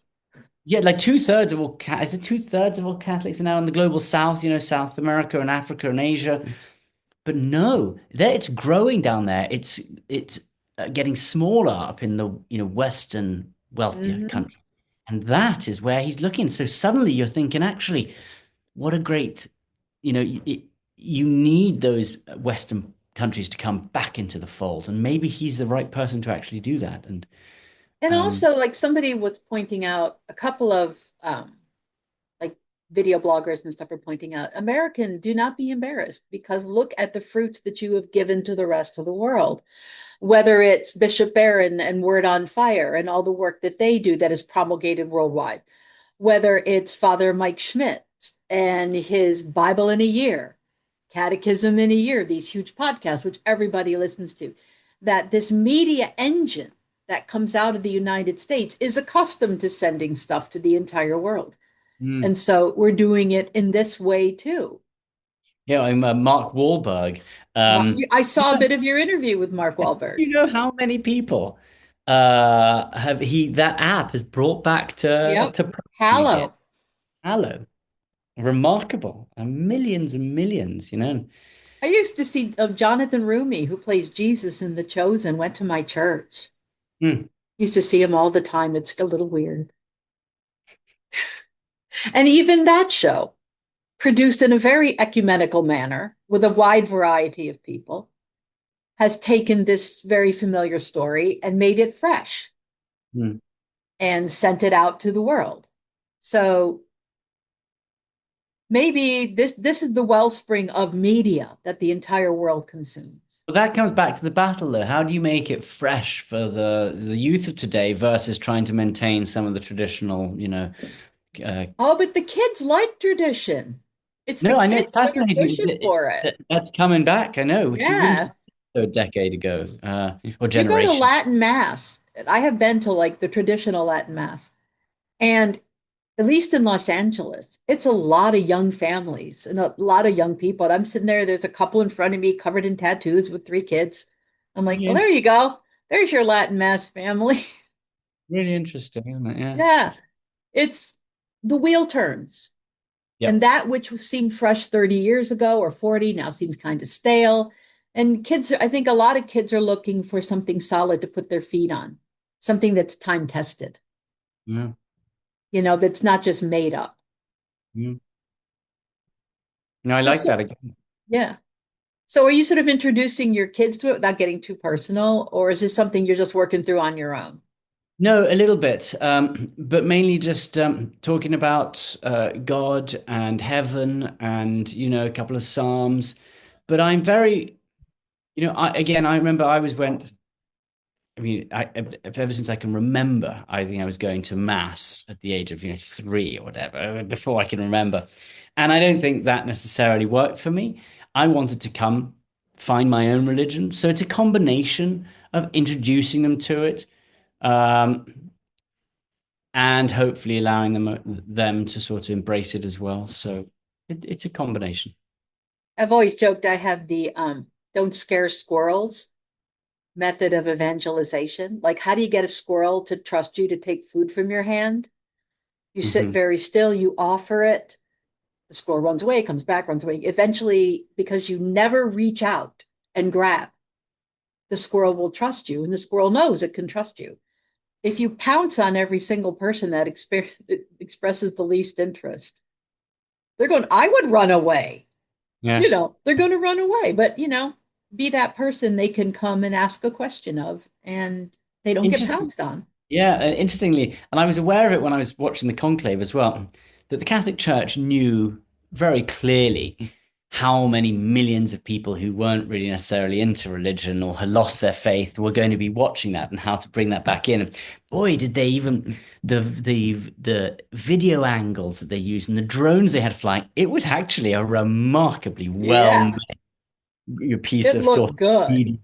Speaker 1: yeah, like two-thirds of all, is it two-thirds of all Catholics are now in the global South, South America and Africa and Asia. But no, there it's growing down there. It's getting smaller up in the Western wealthier
Speaker 2: Mhm.
Speaker 1: country, and that is where he's looking. So suddenly you're thinking, actually, what a great you know it, you need those Western countries to come back into the fold, and maybe he's the right person to actually do that. And
Speaker 2: And
Speaker 1: um,
Speaker 2: also, like somebody was pointing out, a couple of like video bloggers and stuff are pointing out, American, do not be embarrassed because look at the fruits that you have given to the rest of the world. Whether it's Bishop Barron and Word on Fire and all the work that they do that is promulgated worldwide, whether it's Father Mike Schmidt and his Bible in a Year, Catechism in a Year, these huge podcasts, which everybody listens to, that this media engine that comes out of the United States is accustomed to sending stuff to the entire world.
Speaker 1: mm,
Speaker 2: And so we're doing it in this way too.
Speaker 1: yeah, I'm Mark Wahlberg. Um,
Speaker 2: I saw a bit of your interview with Mark Wahlberg.
Speaker 1: You know how many people have he that app has brought back
Speaker 2: Yep.
Speaker 1: to program again?
Speaker 2: Hallow.
Speaker 1: Hello. Remarkable. And millions.
Speaker 2: I used to see Jonathan Rumi, who plays Jesus in The Chosen, went to my church.
Speaker 1: Hmm.
Speaker 2: Used to see him all the time. It's a little weird. And even that show, produced in a very ecumenical manner with a wide variety of people, has taken this very familiar story and made it fresh
Speaker 1: Hmm.
Speaker 2: and sent it out to the world. So maybe this is the wellspring of media that the entire world consumes.
Speaker 1: But that comes back to the battle though. How do you make it fresh for the youth of today versus trying to maintain some of the traditional, uh,
Speaker 2: Oh, but the kids like tradition. It's the
Speaker 1: no, I know it's
Speaker 2: kids that are
Speaker 1: fascinating
Speaker 2: pushing for it.
Speaker 1: that's coming back, I know, which you wouldn't have
Speaker 2: Yeah.
Speaker 1: thought a decade ago, or
Speaker 2: You go to
Speaker 1: generation.
Speaker 2: Latin Mass. I have been to like the traditional Latin Mass. And at least in Los Angeles, it's a lot of young families and a lot of young people. And I'm sitting there, there's a couple in front of me covered in tattoos with three kids. I'm like, well,
Speaker 1: Really,
Speaker 2: there you go. There's your Latin Mass family.
Speaker 1: really interesting, isn't it? Yeah.
Speaker 2: Yeah. It's the wheel turns. And
Speaker 1: Yep.
Speaker 2: that which seemed fresh 30 years ago or 40 now seems kind of stale. And kids, I think a lot of kids are looking for something solid to put their feet on, something that's time tested,
Speaker 1: Yeah.
Speaker 2: that's not just made up.
Speaker 1: Yeah. No, I like
Speaker 2: Just,
Speaker 1: that again.
Speaker 2: yeah. So are you sort of introducing your kids to it without getting too personal, or is this something you're just working through on your own?
Speaker 1: No, a little bit, but mainly just talking about God and heaven, and a couple of psalms. But I'm very, I remember I was went. I mean, ever since I can remember, I think I was going to mass at the age of 3 or whatever, before I can remember, and I don't think that necessarily worked for me. I wanted to come find my own religion, so it's a combination of introducing them to it. Um, and hopefully allowing them to sort of embrace it as well. So it's a combination.
Speaker 2: I've always joked I have the don't scare squirrels method of evangelization. Like, how do you get a squirrel to trust you to take food from your hand? You sit
Speaker 1: Hmm.
Speaker 2: very still, you offer it, the squirrel runs away, comes back, runs away. Eventually, because you never reach out and grab, the squirrel will trust you, and the squirrel knows it can trust you. If you pounce on every single person that expresses the least interest, they're going, I would run away.
Speaker 1: Yeah.
Speaker 2: They're going to run away. But, be that person they can come and ask a question of, and they don't get
Speaker 1: Interesting.
Speaker 2: pounced on.
Speaker 1: Yeah, interestingly, and I was aware of it when I was watching the conclave as well, that the Catholic Church knew very clearly how many millions of people who weren't really necessarily into religion or had lost their faith were going to be watching that and how to bring that back in. And boy, did they even the video angles that they used and the drones they had flying, it was actually a remarkably well
Speaker 2: Yeah,
Speaker 1: your piece
Speaker 2: it
Speaker 1: of sort
Speaker 2: looked
Speaker 1: of
Speaker 2: good.
Speaker 1: media.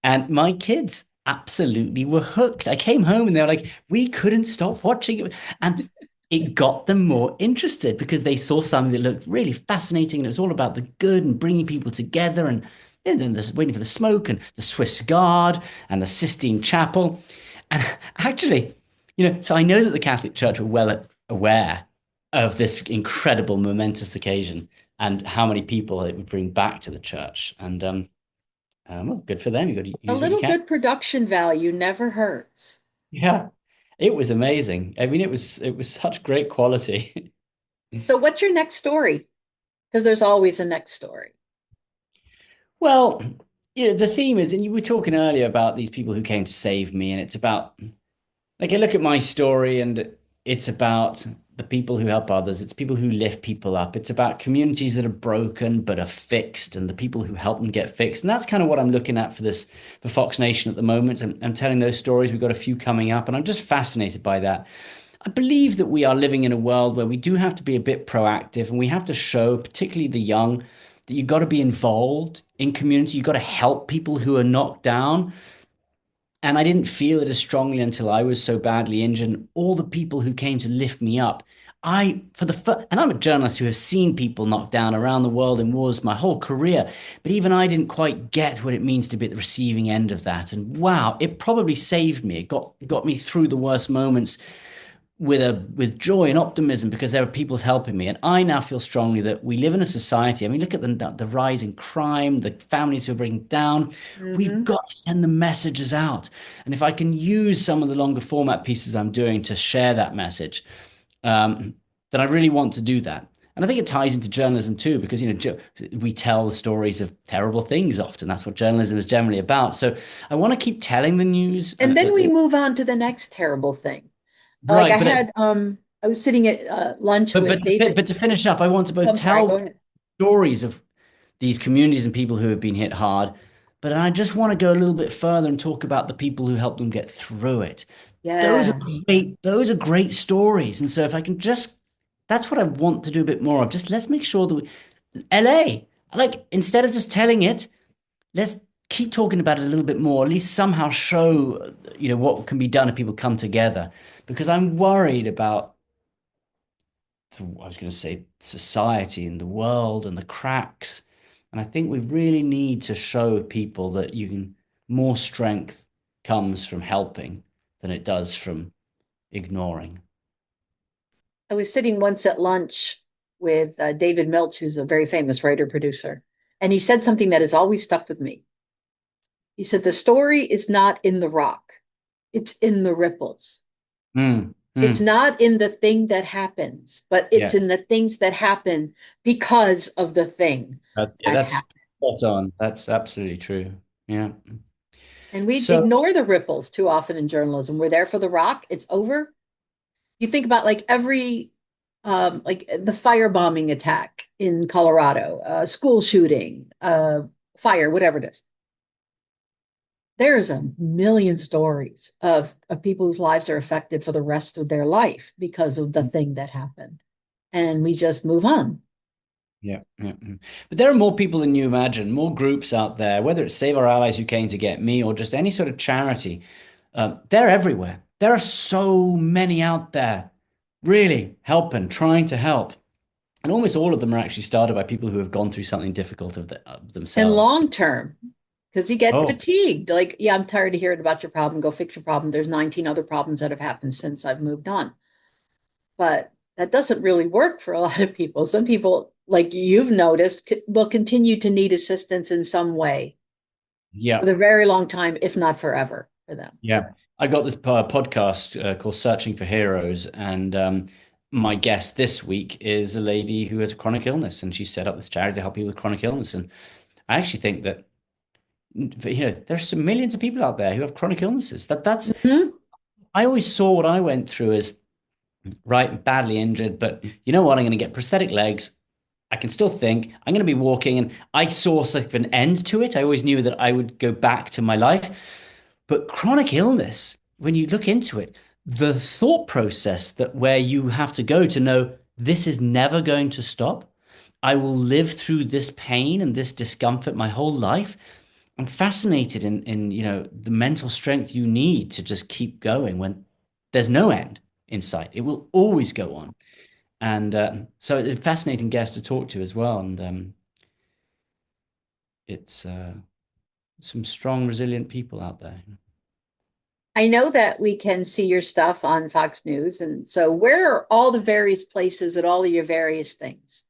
Speaker 1: And my kids absolutely were hooked. I came home and they were like, we couldn't stop watching it. And it got them more interested because they saw something that looked really fascinating. And it was all about the good and bringing people together and then this, waiting for the smoke and the Swiss Guard and the Sistine Chapel. And actually, so I know that the Catholic Church were well aware of this incredible, momentous occasion and how many people it would bring back to the church. And well, good for them. You got to
Speaker 2: A
Speaker 1: use what you
Speaker 2: little
Speaker 1: can.
Speaker 2: good production value never hurts.
Speaker 1: Yeah, it was amazing. I mean, it was such great quality.
Speaker 2: So, what's your next story? Because there's always a next story.
Speaker 1: Well, the theme is, and you were talking earlier about these people who came to save me, and it's about like I look at my story and it's about the people who help others. It's people who lift people up. It's about communities that are broken but are fixed and the people who help them get fixed. And that's kind of what I'm looking at for Fox Nation at the moment. I'm telling those stories. We've got a few coming up and I'm just fascinated by that. I believe that we are living in a world where we do have to be a bit proactive and we have to show, particularly the young, that you've got to be involved in community. You've got to help people who are knocked down. And I didn't feel it as strongly until I was so badly injured. And all the people who came to lift me up, and I'm a journalist who has seen people knocked down around the world in wars my whole career, but even I didn't quite get what it means to be at the receiving end of that. And wow, it probably saved me. It got me through the worst moments with joy and optimism because there are people helping me. And I now feel strongly that we live in a society. I mean, look at the rise in crime, the families who are breaking down. We've
Speaker 2: Hmm.
Speaker 1: got to send the messages out. And if I can use some of the longer format pieces I'm doing to share that message, um, then I really want to do that. And I think it ties into journalism too, because we tell the stories of terrible things often. That's what journalism is generally about. So I want to keep telling the news,
Speaker 2: And then we move on to the next terrible thing. Like
Speaker 1: right,
Speaker 2: I was sitting at lunch
Speaker 1: But
Speaker 2: with
Speaker 1: but to, fi-
Speaker 2: David.
Speaker 1: but to finish up, I want to
Speaker 2: Oh,
Speaker 1: both
Speaker 2: I'm sorry, go
Speaker 1: tell
Speaker 2: ahead.
Speaker 1: stories of these communities and people who have been hit hard, but I just want to go a little bit further and talk about the people who helped them get through it. Those are
Speaker 2: Yeah.
Speaker 1: great. Those are great stories. And so if I can just, that's what I want to do a bit more of. Just let's make sure that LA, like instead of just telling it, let's keep talking about it a little bit more. At least somehow show, what can be done if people come together. Because I'm worried about I was going to say society and the world and the cracks. And I think we really need to show people that more strength comes from helping than it does from ignoring.
Speaker 2: I was sitting once at lunch with David Milch, who's a very famous writer producer, and he said something that has always stuck with me. He said, the story is not in the rock, it's in the ripples.
Speaker 1: Mm,
Speaker 2: It's
Speaker 1: mm,
Speaker 2: not in the thing that happens, but it's
Speaker 1: yeah.
Speaker 2: in the things that happen because of the thing
Speaker 1: Yeah,
Speaker 2: that
Speaker 1: that's
Speaker 2: happened.
Speaker 1: spot on. That's absolutely true. Yeah.
Speaker 2: And we
Speaker 1: So,
Speaker 2: ignore the ripples too often in journalism. We're there for the rock, it's over. You think about like every like the firebombing attack in Colorado, school shooting, fire, whatever it is. There's a million stories of people whose lives are affected for the rest of their life because of the thing that happened. And we just move on.
Speaker 1: yeah, yeah. But there are more people than you imagine, more groups out there, whether it's Save Our Allies who came to get me or just any sort of charity. They're everywhere. There are so many out there really helping, trying to help. And almost all of them are actually started by people who have gone through something difficult of
Speaker 2: And
Speaker 1: themselves.
Speaker 2: long term, because you get
Speaker 1: Oh,
Speaker 2: fatigued. Like, yeah, I'm tired of hearing about your problem. Go fix your problem. There's 19 other problems that have happened since I've moved on. But that doesn't really work for a lot of people. Some people, like you've noticed, will continue to need assistance in some way for
Speaker 1: yeah,
Speaker 2: a very long time, if not forever, for them.
Speaker 1: yeah. I got this podcast called Searching for Heroes, and my guest this week is a lady who has a chronic illness, and she set up this charity to help people with chronic illness. And I actually think that there's some millions of people out there who have chronic illnesses. That's
Speaker 2: Hmm.
Speaker 1: I always saw what I went through as right, badly injured, but you know what? I'm going to get prosthetic legs. I can still think. I'm going to be walking, and I saw sort of an end to it. I always knew that I would go back to my life. But chronic illness, when you look into it, the thought process that where you have to go to know this is never going to stop. I will live through this pain and this discomfort my whole life. I'm fascinated in the mental strength you need to just keep going when there's no end in sight. It will always go on. And so it's a fascinating guest to talk to as well. And it's some strong, resilient people out there.
Speaker 2: I know that we can see your stuff on Fox News. And so, where are all the various places that all of your various things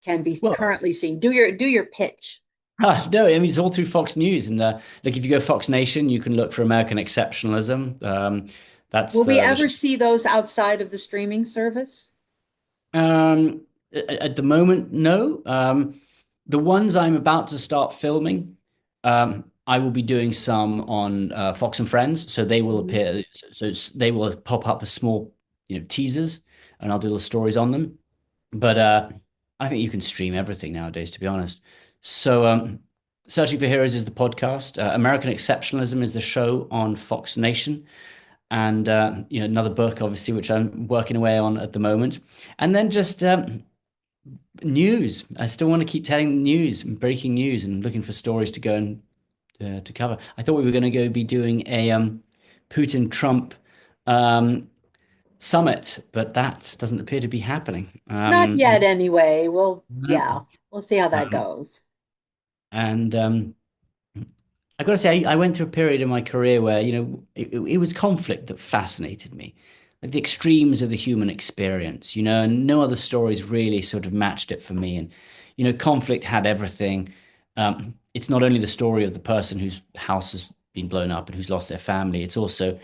Speaker 2: can be
Speaker 1: Well,
Speaker 2: currently seen? Do your pitch.
Speaker 1: no, I mean it's all through Fox News, and like if you go Fox Nation, you can look for American Exceptionalism. That's
Speaker 2: Will we
Speaker 1: the
Speaker 2: ever see those outside of the streaming service?
Speaker 1: at the moment, no. The ones I'm about to start filming, I will be doing some on Fox and Friends, so they will
Speaker 2: Mhm.
Speaker 1: appear. So they will pop up as small, teasers, and I'll do little stories on them. But I think you can stream everything nowadays, to be honest. So, Searching for Heroes is the podcast. American Exceptionalism is the show on Fox Nation, and another book, obviously, which I'm working away on at the moment. And then just news. I still want to keep telling news, breaking news, and looking for stories to go and to cover. I thought we were going to go be doing a Putin Trump um, summit, but that doesn't appear to be happening.
Speaker 2: Not yet, anyway. Well,
Speaker 1: No.
Speaker 2: yeah, we'll see how that
Speaker 1: Um,
Speaker 2: goes.
Speaker 1: and I got to say, I went through a period in my career where, it was conflict that fascinated me, like the extremes of the human experience, and no other stories really sort of matched it for me. And, conflict had everything. It's not only the story of the person whose house has been blown up and who's lost their family, it's also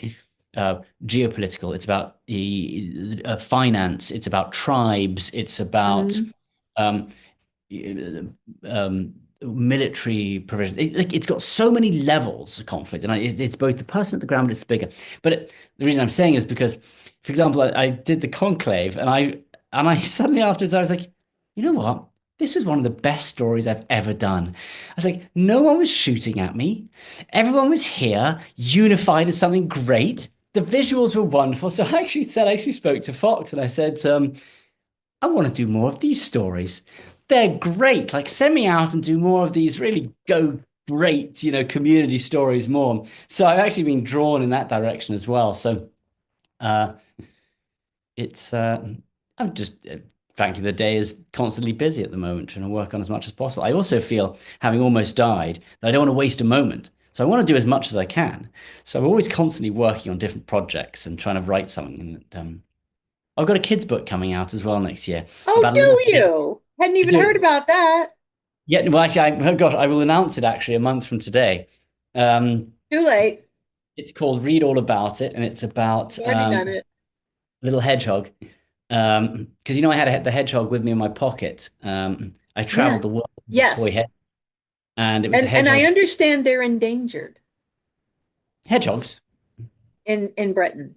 Speaker 1: geopolitical. It's about the finance. It's about tribes. It's about
Speaker 2: Mhm.
Speaker 1: um, military provision. It's got so many levels of conflict, and it's both the person at the ground, but it's bigger. But the reason I'm saying is because, for example, I did the conclave, and I suddenly afterwards I was like, you know what? This was one of the best stories I've ever done. I was like, no one was shooting at me. Everyone was here, unified as something great. The visuals were wonderful. So I actually spoke to Fox and I said, I want to do more of these stories. They're great. Like, send me out and do more of these really go great, community stories more. So I've actually been drawn in that direction as well. So uh, it's, I'm just, frankly, the day is constantly busy at the moment, trying to work on as much as possible. I also feel, having almost died, that I don't want to waste a moment. So I want to do as much as I can. So I'm always constantly working on different projects and trying to write something. And I've got a kids' book coming out as well next year
Speaker 2: Oh,
Speaker 1: about a little
Speaker 2: do
Speaker 1: kid.
Speaker 2: you? Hadn't
Speaker 1: I
Speaker 2: even heard
Speaker 1: do.
Speaker 2: about that.
Speaker 1: Yeah, well, actually, oh gosh, I will announce it actually a month from today. Um,
Speaker 2: Too late.
Speaker 1: it's called Read All About It, and it's about
Speaker 2: I've already done it.
Speaker 1: little hedgehog. Because I had the hedgehog with me in my pocket. I
Speaker 2: Yeah.
Speaker 1: traveled the world with a toy
Speaker 2: Yes.
Speaker 1: head, and it was the
Speaker 2: And I
Speaker 1: hedgehog.
Speaker 2: understand they're endangered
Speaker 1: Hedgehogs.
Speaker 2: in Britain,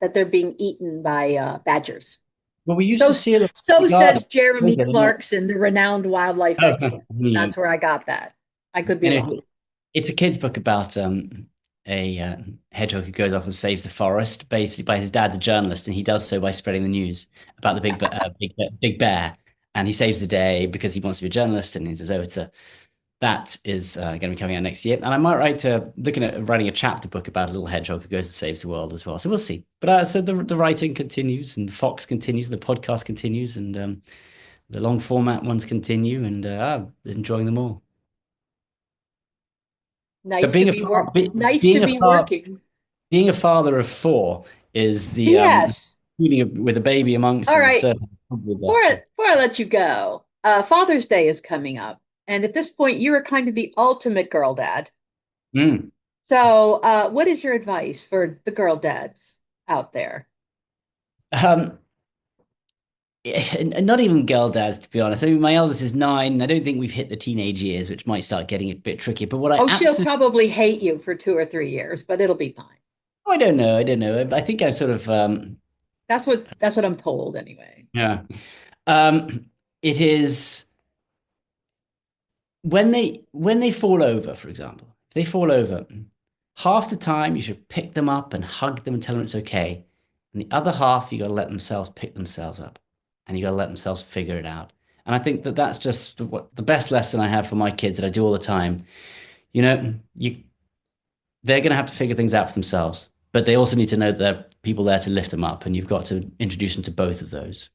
Speaker 2: that they're being eaten by badgers.
Speaker 1: Well, we used
Speaker 2: So
Speaker 1: to see them in
Speaker 2: so
Speaker 1: the garden.
Speaker 2: says Jeremy
Speaker 1: They're not.
Speaker 2: Clarkson, the renowned wildlife
Speaker 1: Oh,
Speaker 2: expert.
Speaker 1: brilliant.
Speaker 2: That's where I got that. I could be wrong.
Speaker 1: Anyway, it's a kid's book about a hedgehog who goes off and saves the forest, basically by his dad's a journalist, and he does so by spreading the news about the big bear, and he saves the day because he wants to be a journalist, and he says, "Oh, that is going to be coming out next year." And I might looking at writing a chapter book about a little hedgehog who goes and saves the world as well. So we'll see. But so the writing continues, and Fox continues, the podcast continues, and the long format ones continue, and I'm enjoying them all. But
Speaker 2: Nice to be nice to be working.
Speaker 1: being a father of four is the
Speaker 2: Yes.
Speaker 1: with a baby amongst
Speaker 2: All
Speaker 1: them is
Speaker 2: right.
Speaker 1: certainly probably
Speaker 2: Before I let you go, Father's Day is coming up. And at this point, you are kind of the ultimate girl dad.
Speaker 1: Mm.
Speaker 2: So, what is your advice for the girl dads out there?
Speaker 1: Um, and not even girl dads, to be honest. I mean, my eldest is 9. I don't think we've hit the teenage years, which might start getting a bit tricky. But what I
Speaker 2: Oh, she'll
Speaker 1: absolutely,
Speaker 2: probably hate you for 2 or 3 years, but it'll be fine.
Speaker 1: I don't know. I don't know. I think I sort of,
Speaker 2: That's what I'm told anyway.
Speaker 1: yeah. It is when they fall over, for example, if they fall over, half the time you should pick them up and hug them and tell them it's okay. And the other half, you got to let themselves pick themselves up, and you got to let themselves figure it out. And I think that that's just what the best lesson I have for my kids that I do all the time. They're going to have to figure things out for themselves, but they also need to know that there are people there to lift them up, and you've got to introduce them to both of those.